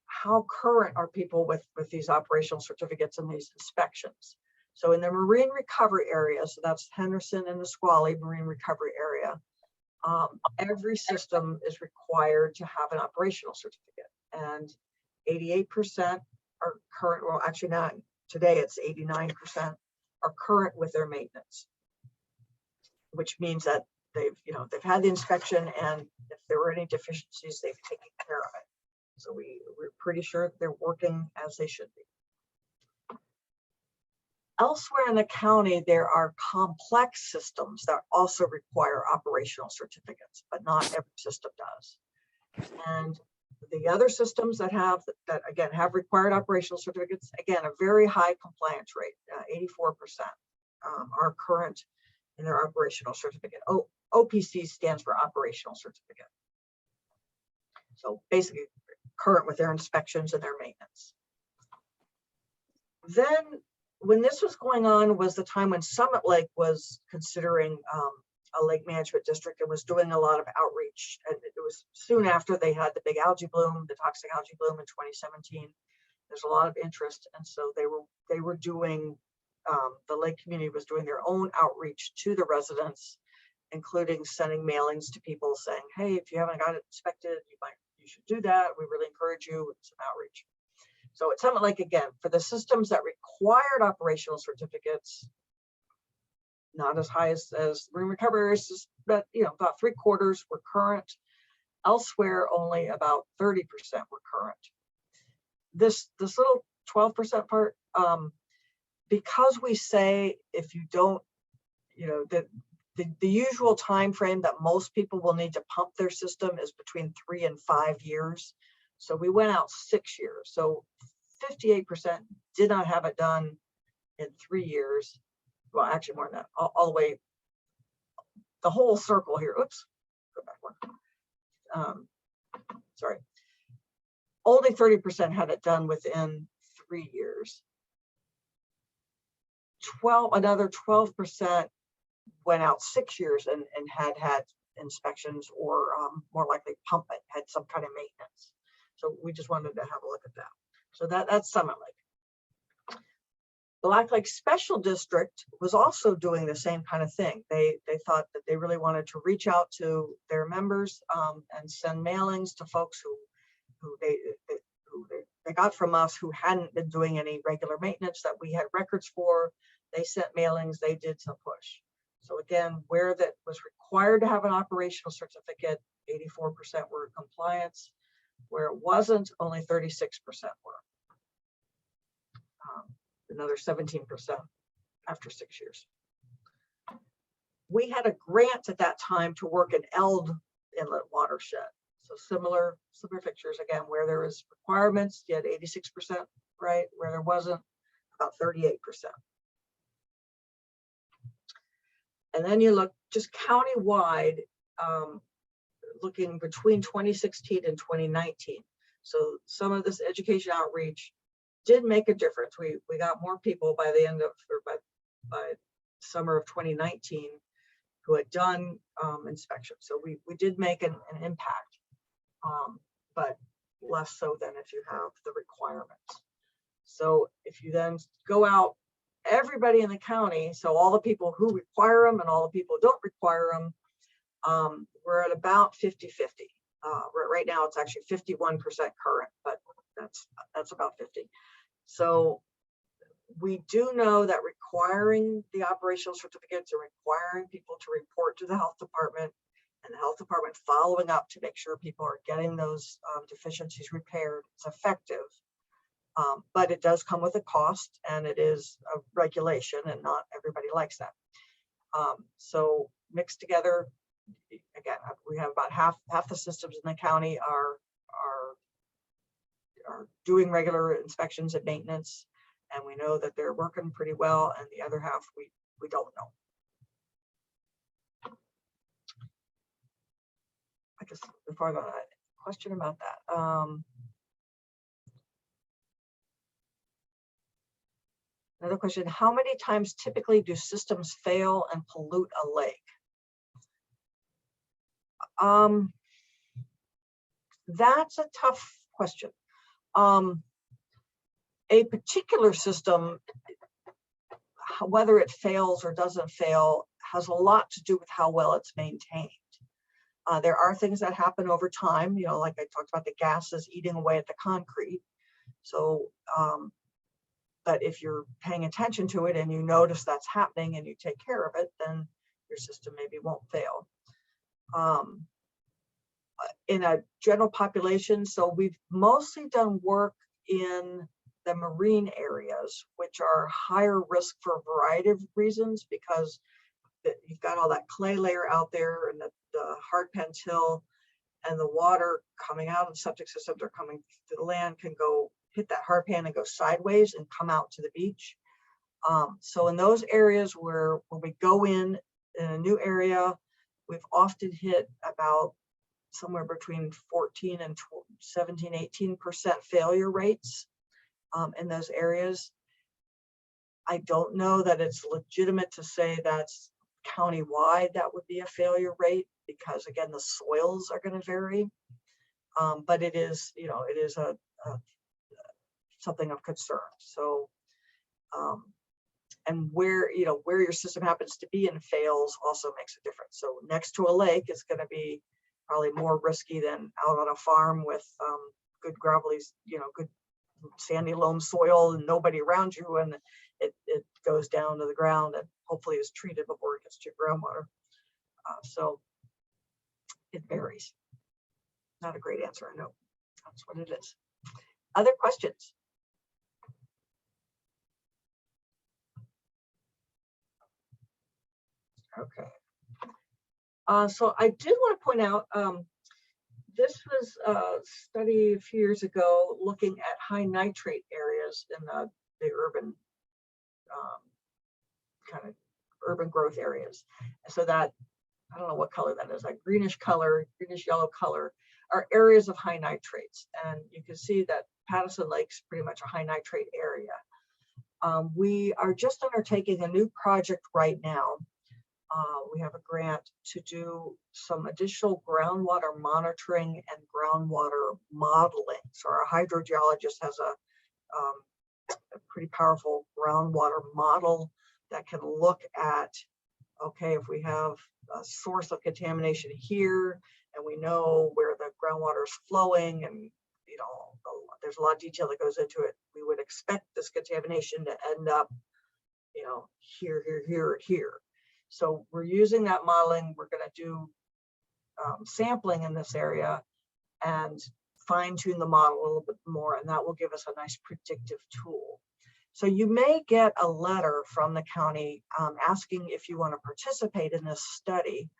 how current are people with these operational certificates and these inspections. So in the marine recovery area, so that's Henderson and the Squally marine recovery area, every system is required to have an operational certificate, and 88% are current. Well, actually not today, it's 89% are current with their maintenance, which means that they've had the inspection, and if there were any deficiencies, they've taken care of it. So we're pretty sure they're working as they should be. Elsewhere in the county, there are complex systems that also require operational certificates, but not every system does. And the other systems that again have required operational certificates, again, a very high compliance rate, 84% are current in their operational certificate. OPC stands for operational certificate. So basically current with their inspections and their maintenance. Then when this was going on was the time when Summit Lake was considering a lake management district and was doing a lot of outreach. And it was soon after they had the big algae bloom, the toxic algae bloom in 2017. There's a lot of interest. And so they were doing, the lake community was doing their own outreach to the residents, including sending mailings to people saying, hey, if you haven't got it inspected, you should do that. We really encourage you with some outreach. So it's something like, again, for the systems that required operational certificates, not as high as marine recovery areas, but about 3/4 were current. Elsewhere, only about 30% were current. This little 12% part, because we say if you don't, the usual time frame that most people will need to pump their system is between 3 and 5 years. So we went out 6 years. So 58% did not have it done in 3 years. Well, actually more than that, all the way, the whole circle here. Oops, go back one. Sorry. Only 30% had it done within 3 years. Another 12% went out 6 years and had inspections, or more likely pump it, had some kind of maintenance. So we just wanted to have a look at that. So that's Summit Lake. Black Lake Special District was also doing the same kind of thing. They thought that they really wanted to reach out to their members and send mailings to folks who they got from us who hadn't been doing any regular maintenance that we had records for. They sent mailings, they did some push. So again, where that was required to have an operational certificate, 84% were in compliance. Where it wasn't, only 36% were. Another 17% after 6 years. We had a grant at that time to work in Eld Inlet watershed. So similar pictures, again, where there was requirements, you had 86%, right? Where there wasn't, about 38%. And then you look just countywide, looking between 2016 and 2019. So some of this education outreach did make a difference. We got more people by the end of, or by summer of 2019 who had done inspections. So we did make an impact, but less so than if you have the requirements. So if you then go out, everybody in the county, so all the people who require them and all the people who don't require them, we're at about 50-50. Right now it's actually 51% current, but that's about 50. So we do know that requiring the operational certificates and requiring people to report to the health department, and the health department following up to make sure people are getting those deficiencies repaired, is effective. But it does come with a cost, and it is a regulation, and not everybody likes that. So mixed together, again, we have about half the systems in the county are doing regular inspections and maintenance, and we know that they're working pretty well, and the other half we don't know. I guess before I go, question about that. Another question, how many times typically do systems fail and pollute a lake? That's a tough question. A particular system, whether it fails or doesn't fail, has a lot to do with how well it's maintained. There are things that happen over time, like I talked about the gases eating away at the concrete. So, but if you're paying attention to it and you notice that's happening and you take care of it, then your system maybe won't fail. In a general population, so we've mostly done work in the marine areas, which are higher risk for a variety of reasons, because you've got all that clay layer out there, and the hard pan till, and the water coming out of the septic systems or coming to the land can go hit that hard pan and go sideways and come out to the beach. So in those areas where when we go in a new area, we've often hit about somewhere between 14 and 17, 18% failure rates in those areas. I don't know that it's legitimate to say that's countywide that would be a failure rate, because again, the soils are going to vary. But it is, you know, it is a something of concern. So, and where, you know, where your system happens to be in fails also makes a difference. So next to a lake is going to be probably more risky than out on a farm with good gravelly, you know, good sandy loam soil and nobody around you, and it goes down to the ground and hopefully is treated before it gets to your groundwater. So it varies. Not a great answer, I know. That's what it is. Other questions? Okay. So I did want to point out, this was a study a few years ago looking at high nitrate areas in the urban kind of urban growth areas. So that, I don't know what color that is, like greenish color, greenish yellow color, are areas of high nitrates. And you can see that Pattison Lake's pretty much a high nitrate area. We are just undertaking a new project right now. We have a grant to do some additional groundwater monitoring and groundwater modeling. So our hydrogeologist has a pretty powerful groundwater model that can look at, okay, if we have a source of contamination here and we know where the groundwater is flowing, and you know, there's a lot of detail that goes into it, we would expect this contamination to end up, you know, here, here. So we're using that modeling. We're going to do sampling in this area and fine tune the model a little bit more, and that will give us a nice predictive tool. So you may get a letter from the county asking if you want to participate in this study,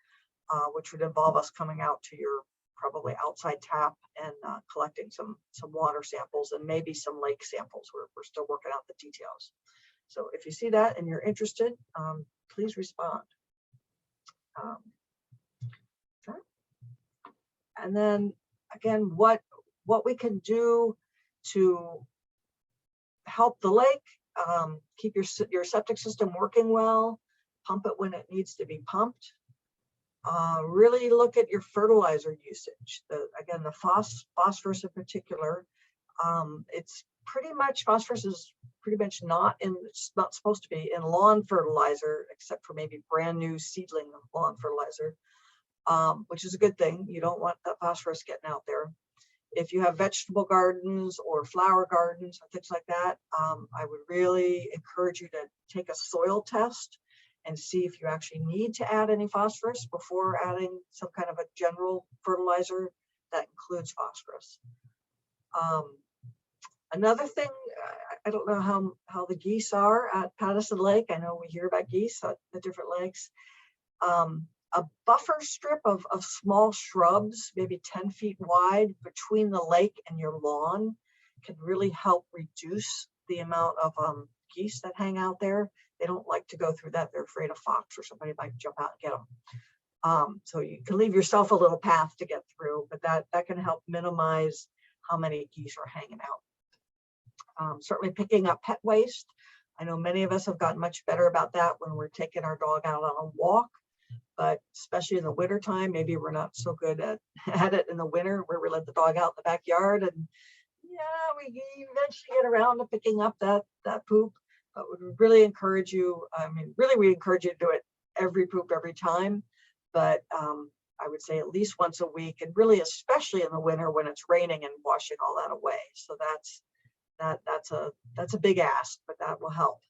which would involve us coming out to your probably outside tap and collecting some water samples and maybe some lake samples. We're still working out the details. So if you see that and you're interested, please respond. Okay. And then again, what we can do to help the lake, keep your septic system working well, pump it when it needs to be pumped. Really look at your fertilizer usage. Again, the phosphorus in particular, it's pretty much, phosphorus is pretty much it's not supposed to be in lawn fertilizer, except for maybe brand new seedling lawn fertilizer, which is a good thing. You don't want that phosphorus getting out there. If you have vegetable gardens or flower gardens or things like that, I would really encourage you to take a soil test and see if you actually need to add any phosphorus before adding some kind of a general fertilizer that includes phosphorus. Another thing, I don't know how the geese are at Pattison Lake. I know we hear about geese at the different lakes. A buffer strip of small shrubs, maybe 10 feet wide between the lake and your lawn, can really help reduce the amount of geese that hang out there. They don't like to go through that. They're afraid of fox or somebody might jump out and get them. So you can leave yourself a little path to get through, but that can help minimize how many geese are hanging out. Certainly picking up pet waste. I know many of us have gotten much better about that when we're taking our dog out on a walk, but especially in the winter time, maybe we're not so good at it in the winter, where we let the dog out in the backyard, and yeah, we eventually get around to picking up that poop. But we really encourage you, we encourage you to do it every poop every time, but I would say at least once a week, and really especially in the winter when it's raining and washing all that away. So that's a big ask, but that will help.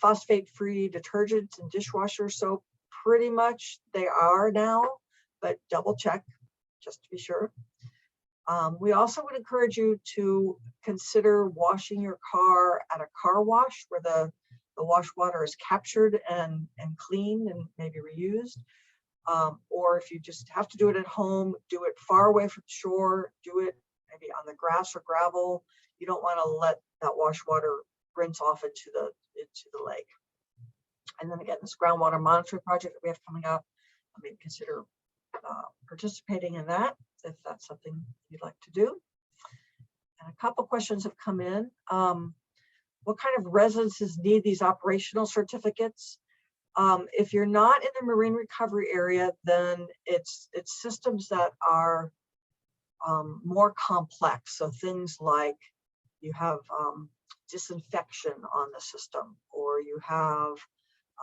Phosphate-free detergents and dishwasher soap, pretty much they are now, but double check just to be sure. We also would encourage you to consider washing your car at a car wash where the wash water is captured and cleaned and maybe reused. Or if you just have to do it at home, do it far away from the shore, do it maybe on the grass or gravel. You don't want to let that wash water rinse off into the lake. And then again, this groundwater monitoring project that we have coming up, consider participating in that if that's something you'd like to do. And a couple questions have come in. What kind of residences need these operational certificates? If you're not in the marine recovery area, then it's systems that are more complex. So things like you have disinfection on the system, or you have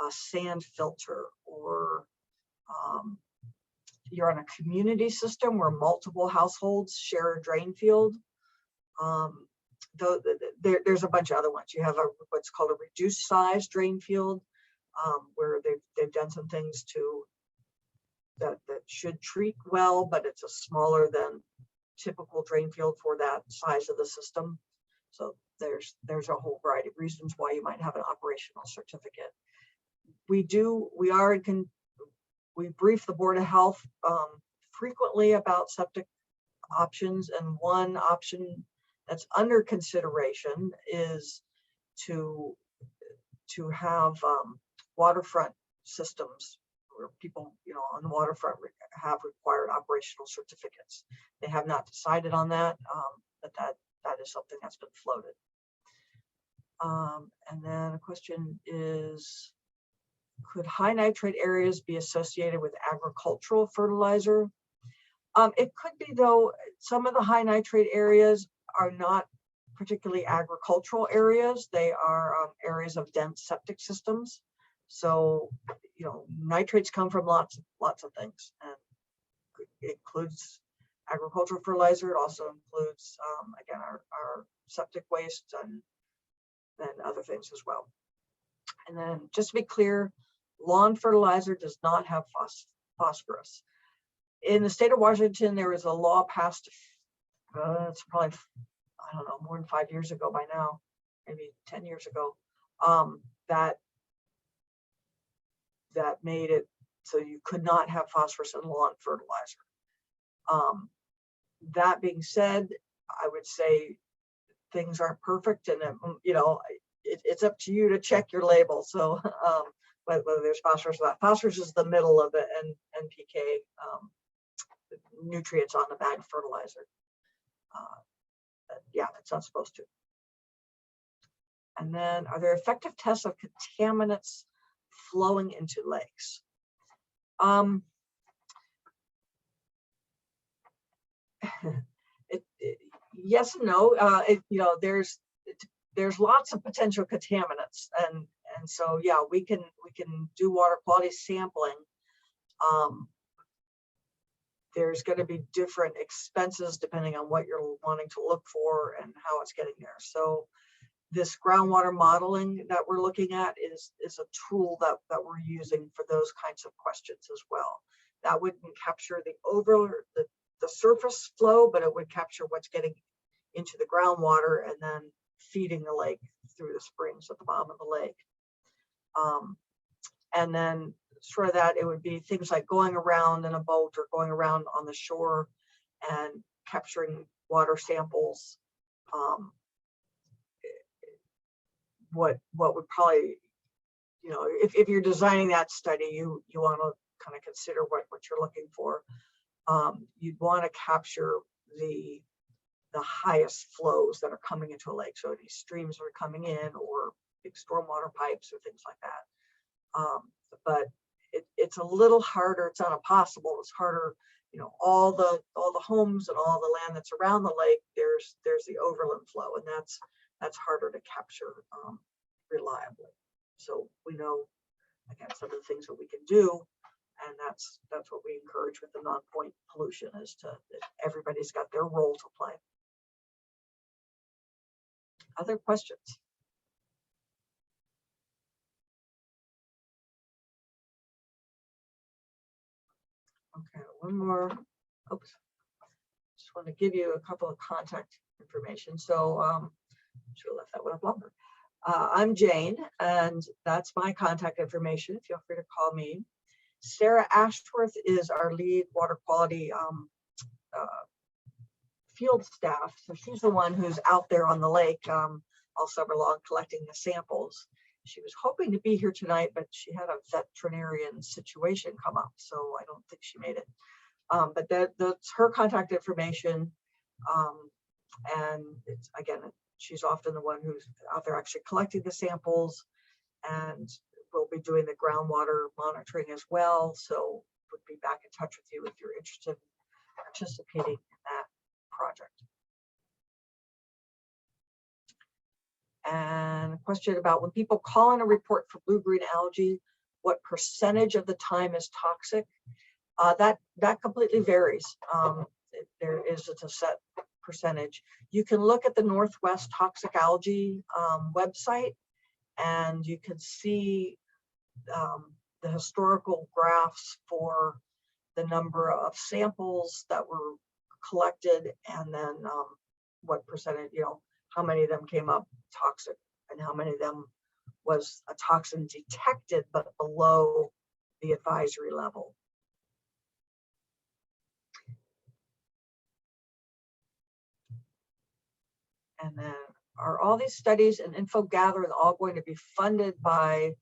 a sand filter, or you're on a community system where multiple households share a drain field. There's a bunch of other ones. You have what's called a reduced size drain field, where they've done some things to that should treat well, but it's a smaller than typical drain field for that size of the system. So there's a whole variety of reasons why you might have an operational certificate. We brief the Board of Health frequently about septic options, and one option that's under consideration is to have waterfront systems where people, on the waterfront have required operational certificates. They have not decided on that, but that is something that's been floated. And then a question is, could high nitrate areas be associated with agricultural fertilizer? It could be, though. Some of the high nitrate areas are not particularly agricultural areas. They are areas of dense septic systems. So, nitrates come from lots of things, and it includes agricultural fertilizer. It also includes, again, our septic waste and other things as well. And then, just to be clear, lawn fertilizer does not have phosphorus. In the state of Washington, there was a law passed, it's probably, I don't know, more than 5 years ago by now, maybe 10 years ago, that made it so you could not have phosphorus in lawn fertilizer. That being said, I would say things aren't perfect, and it's up to you to check your label. So whether there's phosphorus or not. Phosphorus is the middle of it, and NPK, nutrients on the bag fertilizer. Yeah, it's not supposed to. And then, are there effective tests of contaminants flowing into lakes? Yes and no. There's lots of potential contaminants, and so yeah, we can do water quality sampling. There's going to be different expenses depending on what you're wanting to look for and how it's getting there. So this groundwater modeling that we're looking at is a tool that we're using for those kinds of questions as well. That wouldn't capture the surface flow, but it would capture what's getting into the groundwater and then feeding the lake through the springs at the bottom of the lake. And then for that, it would be things like going around in a boat or going around on the shore and capturing water samples. What would probably, if you're designing that study, you want to kind of consider what you're looking for. You'd want to capture the highest flows that are coming into a lake. So these streams are coming in, or big stormwater pipes or things like that. But it's a little harder. It's not impossible. It's harder. All the homes and all the land that's around the lake, there's the overland flow, and that's harder to capture reliably. So we know, again, some of the things that we can do, and that's what we encourage with the non-point pollution, is everybody's got their role to play. Other questions? Okay, one more. Oops. Just want to give you a couple of contact information. So should have left that one up longer. I'm Jane, and that's my contact information. Feel free to call me. Sarah Ashworth is our lead water quality field staff. So she's the one who's out there on the lake all summer long collecting the samples. She was hoping to be here tonight, but she had a veterinarian situation come up, so I don't think she made it. But that's her contact information. And it's, again, she's often the one who's out there actually collecting the samples, and we'll be doing the groundwater monitoring as well. So we'll be back in touch with you if you're interested in participating in that project. And a question about when people call in a report for blue-green algae, what percentage of the time is toxic? That completely varies. There isn't a set percentage. You can look at the Northwest Toxic Algae website, and you can see the historical graphs for the number of samples that were collected, and then what percentage, how many of them came up toxic and how many of them was a toxin detected but below the advisory level. And then, are all these studies and info gathering all going to be funded by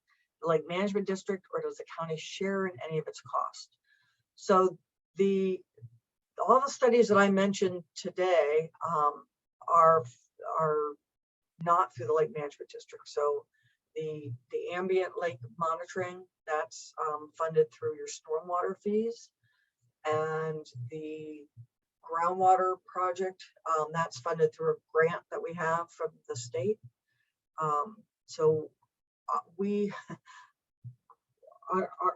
the Lake Management District, or does the county share in any of its cost? So all the studies that I mentioned today are not through the Lake Management District. So the ambient lake monitoring, that's funded through your stormwater fees, and the groundwater project, that's funded through a grant that we have from the state.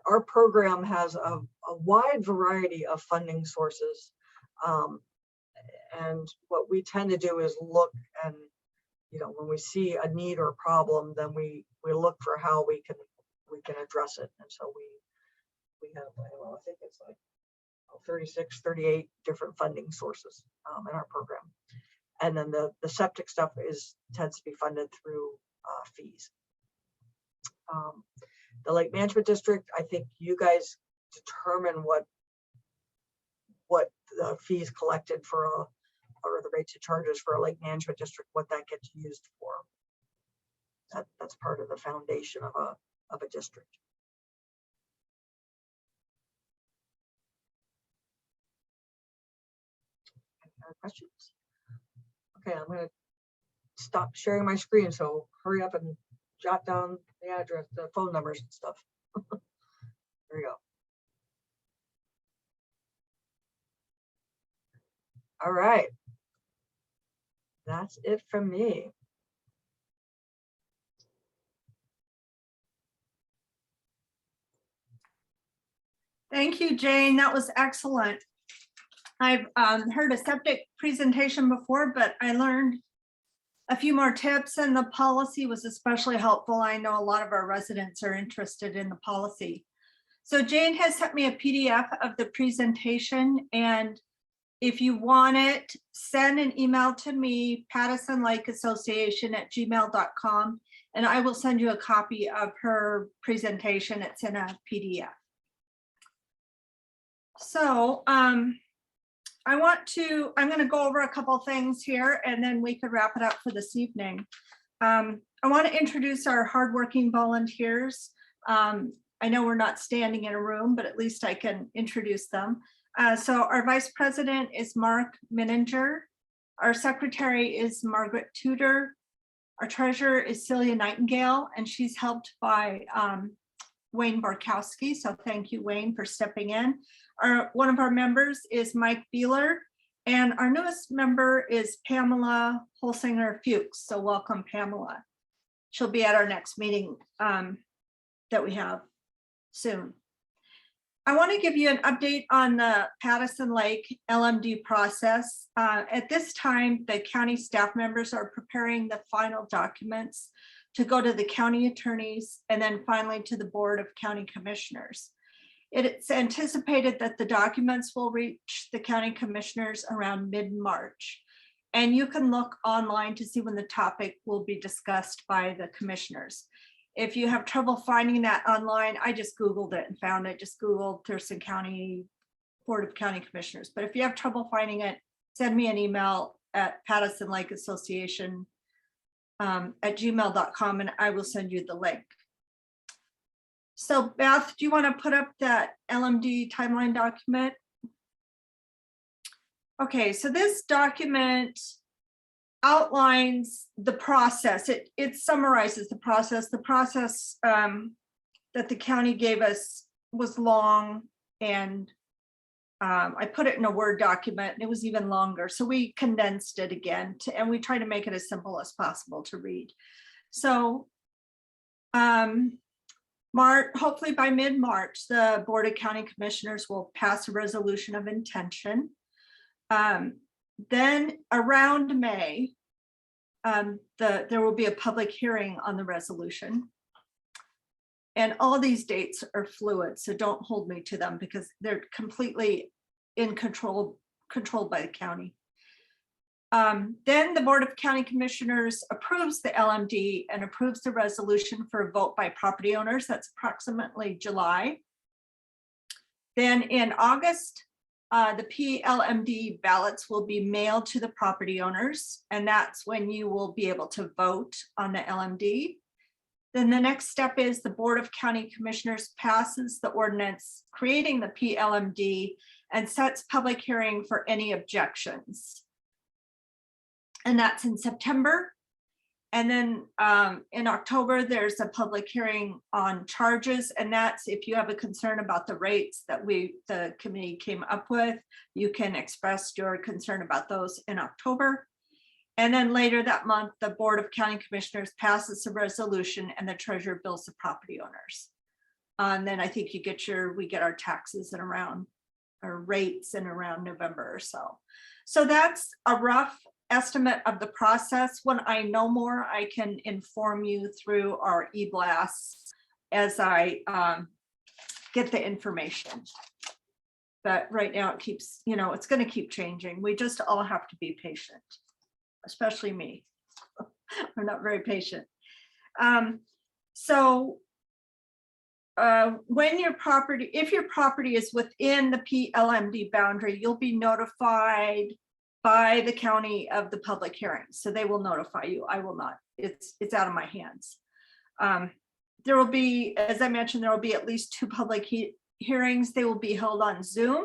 Our program has a wide variety of funding sources, and what we tend to do is look, and when we see a need or a problem, then we look for how we can address it. And so we have, I think it's like 36, 38 different funding sources in our program. And then the septic stuff tends to be funded through fees. The Lake Management District, I think you guys determine what the fees collected for or the rates and charges for a Lake Management District, what that gets used for. That's part of the foundation of a district. Questions? Okay, I'm going to stop sharing my screen, so hurry up and jot down the address, the phone numbers and stuff. There we go. All right. That's it from me. Thank you, Jane. That was excellent. I've heard a septic presentation before, but I learned a few more tips, and the policy was especially helpful. I know a lot of our residents are interested in the policy. So Jane has sent me a PDF of the presentation, and if you want it, send an email to me, Pattison Lake Association @gmail.com, and I will send you a copy of her presentation. It's in a PDF. So I'm going to go over a couple things here, and then we could wrap it up for this evening. I want to introduce our hardworking volunteers. I know we're not standing in a room, but at least I can introduce them. So our Vice President is Mark Mininger. Our Secretary is Margaret Tudor. Our Treasurer is Celia Nightingale, and she's helped by Wayne Barkowski. So thank you, Wayne, for stepping in. One of our members is Mike Beeler, and our newest member is Pamela Holsinger-Fuchs. So welcome, Pamela. She'll be at our next meeting that we have soon. I want to give you an update on the Pattison Lake LMD process. At this time, the county staff members are preparing the final documents to go to the county attorneys and then finally to the Board of County Commissioners. It's anticipated that the documents will reach the county commissioners around mid-March. And you can look online to see when the topic will be discussed by the commissioners. If you have trouble finding that online, I just Googled it and found it. Just Googled Thurston County Board of County Commissioners. But if you have trouble finding it, send me an email at Pattison Lake Association @gmail.com, and I will send you the link. So Beth, do you want to put up that LMD timeline document? Okay, so this document outlines the process. It summarizes the process. The process that the county gave us was long, and I put it in a Word document, and it was even longer. So we condensed it again, and we try to make it as simple as possible to read. So hopefully by mid-March, the Board of County Commissioners will pass a resolution of intention. Then around May, there will be a public hearing on the resolution. And all these dates are fluid, so don't hold me to them because they're completely controlled by the county. Then the Board of County Commissioners approves the LMD and approves the resolution for a vote by property owners. That's approximately July. Then in August, the PLMD ballots will be mailed to the property owners, and that's when you will be able to vote on the LMD. Then the next step is the Board of County Commissioners passes the ordinance creating the PLMD and sets public hearing for any objections. And that's in September. And then in October, there's a public hearing on charges. And that's if you have a concern about the rates that the committee came up with, you can express your concern about those in October. And then later that month, the Board of County Commissioners passes a resolution and the treasurer bills the property owners. And then I think we get our taxes in around, or rates in around November or so. So that's a rough estimate of the process. When I know more, I can inform you through our e-blasts as I get the information. But right now it keeps, it's going to keep changing. We just all have to be patient, especially me. I'm not very patient. When if your property is within the PLMD boundary, you'll be notified by the county of the public hearing. So they will notify you. I will not. It's out of my hands. There will be, as I mentioned, there will be at least 2 public hearings. They will be held on Zoom.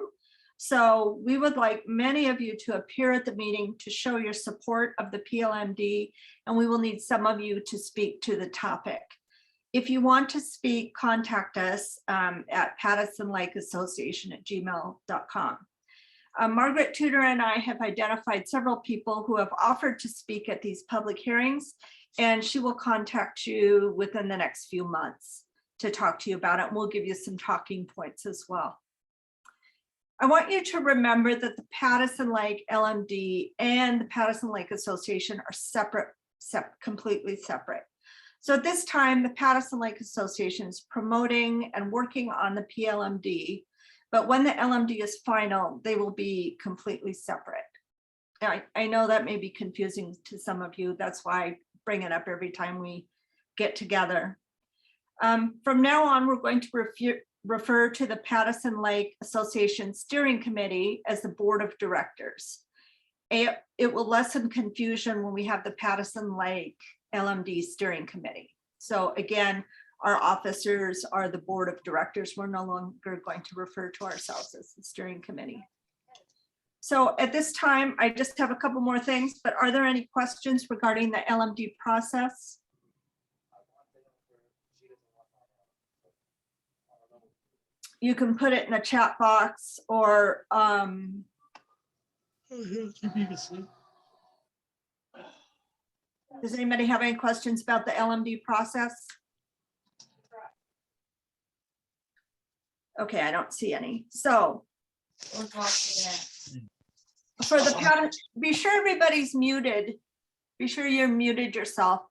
So we would like many of you to appear at the meeting to show your support of the PLMD, and we will need some of you to speak to the topic. If you want to speak, contact us at Pattison Lake Association at gmail.com. Margaret Tudor and I have identified several people who have offered to speak at these public hearings, and she will contact you within the next few months to talk to you about it. And we'll give you some talking points as well. I want you to remember that the Pattison Lake LMD and the Pattison Lake Association are separate, completely separate. So at this time, the Pattison Lake Association is promoting and working on the PLMD, but when the LMD is final, they will be completely separate. I know that may be confusing to some of you. That's why I bring it up every time we get together. From now on, we're going to refer to the Pattison Lake Association Steering Committee as the Board of Directors. It will lessen confusion when we have the Pattison Lake LMD Steering Committee. So again, our officers are the Board of Directors. We're no longer going to refer to ourselves as the Steering Committee. So at this time, I just have a couple more things, but are there any questions regarding the LMD process? You can put it in the chat box or does anybody have any questions about the LMD process? Okay, I don't see any. So for the pattern, be sure everybody's muted. Be sure you're muted yourself.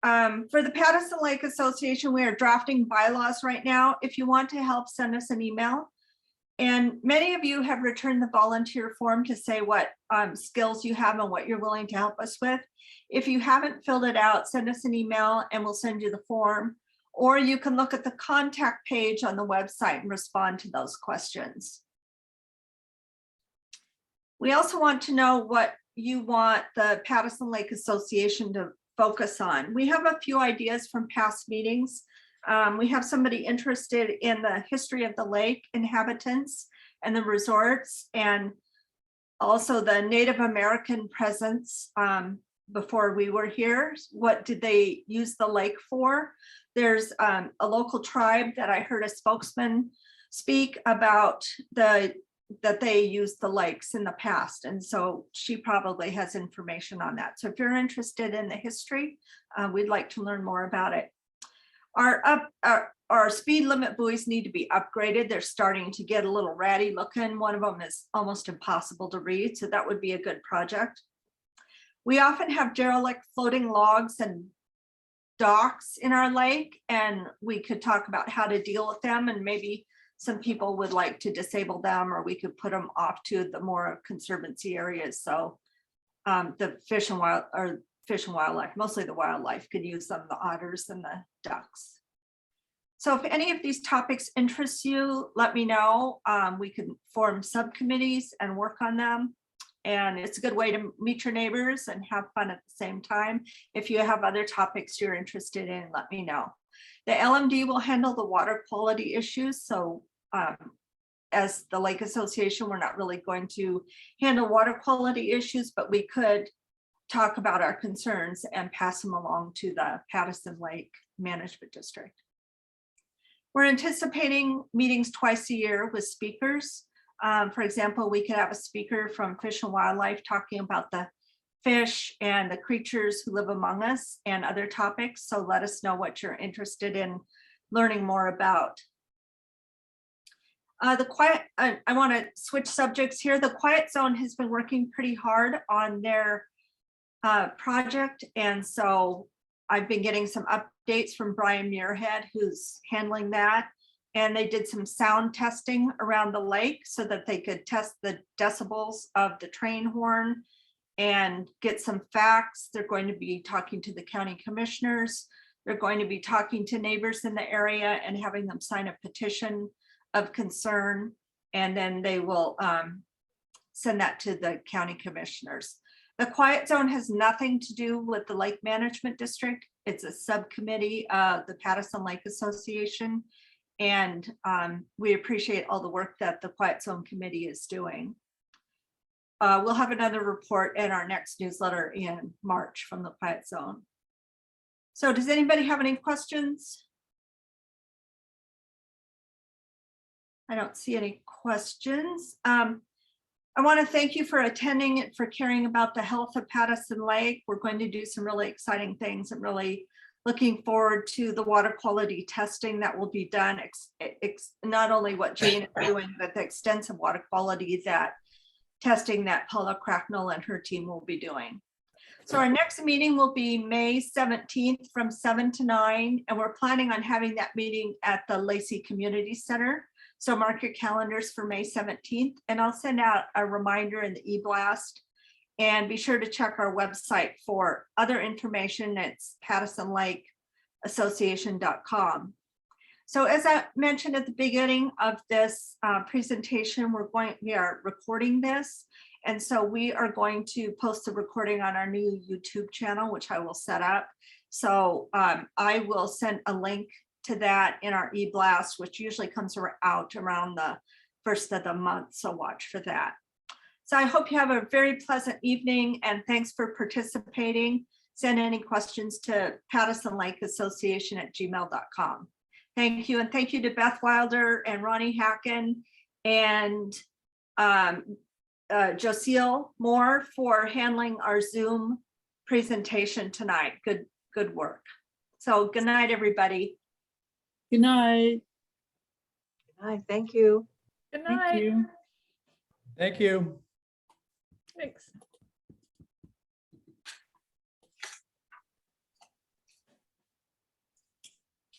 For the Pattison Lake Association, we are drafting bylaws right now. If you want to help, send us an email. And many of you have returned the volunteer form to say what skills you have and what you're willing to help us with. If you haven't filled it out, send us an email and we'll send you the form. Or you can look at the contact page on the website and respond to those questions. We also want to know what you want the Pattison Lake Association to focus on. We have a few ideas from past meetings. We have somebody interested in the history of the lake inhabitants and the resorts, and also the Native American presence before we were here. What did they use the lake for? There's a local tribe that I heard a spokesman speak about that they used the lakes in the past. And so she probably has information on that. So if you're interested in the history, we'd like to learn more about it. Our speed limit buoys need to be upgraded. They're starting to get a little ratty looking. One of them is almost impossible to read, so that would be a good project. We often have derelict floating logs and docks in our lake, and we could talk about how to deal with them, and maybe some people would like to disable them, or we could put them off to the more conservancy areas. So the fish and wildlife, mostly the wildlife, could use them, the otters and the ducks. So if any of these topics interest you, let me know. We can form subcommittees and work on them. And it's a good way to meet your neighbors and have fun at the same time. If you have other topics you're interested in, let me know. The LMD will handle the water quality issues. So as the Lake Association, we're not really going to handle water quality issues, but we could talk about our concerns and pass them along to the Pattison Lake Management District. We're anticipating meetings twice a year with speakers. For example, we could have a speaker from Fish and Wildlife talking about the fish and the creatures who live among us and other topics. So let us know what you're interested in learning more about. I want to switch subjects here. The Quiet Zone has been working pretty hard on their project. And so I've been getting some updates from Brian Muirhead, who's handling that. And they did some sound testing around the lake so that they could test the decibels of the train horn and get some facts. They're going to be talking to the county commissioners. They're going to be talking to neighbors in the area and having them sign a petition of concern. And then they will send that to the county commissioners. The Quiet Zone has nothing to do with the Lake Management District. It's a subcommittee of the Pattison Lake Association. And we appreciate all the work that the Quiet Zone Committee is doing. We'll have another report in our next newsletter in March from the Quiet Zone. So does anybody have any questions? I don't see any questions. I want to thank you for attending and for caring about the health of Pattison Lake. We're going to do some really exciting things and really looking forward to the water quality testing that will be done. Not only what Jane is doing, but the extensive water quality testing that Paula Cracknell and her team will be doing. So our next meeting will be May 17th from 7 to 9, and we're planning on having that meeting at the Lacey Community Center. So mark your calendars for May 17th, and I'll send out a reminder in the e-blast. And be sure to check our website for other information. It's PattisonLakeAssociation.com. So as I mentioned at the beginning of this presentation, we are recording this. And so we are going to post the recording on our new YouTube channel, which I will set up. So I will send a link to that in our e-blast, which usually comes out around the first of the month. So watch for that. So I hope you have a very pleasant evening, and thanks for participating. Send any questions to PattisonLakeAssociation@gmail.com. Thank you, and thank you to Beth Wilder and Ronnie Hacken and Josiel Moore for handling our Zoom presentation tonight. Good work. So good night, everybody. Good night. Good night. Thank you. Good Thank night. you. Thank you. Thanks.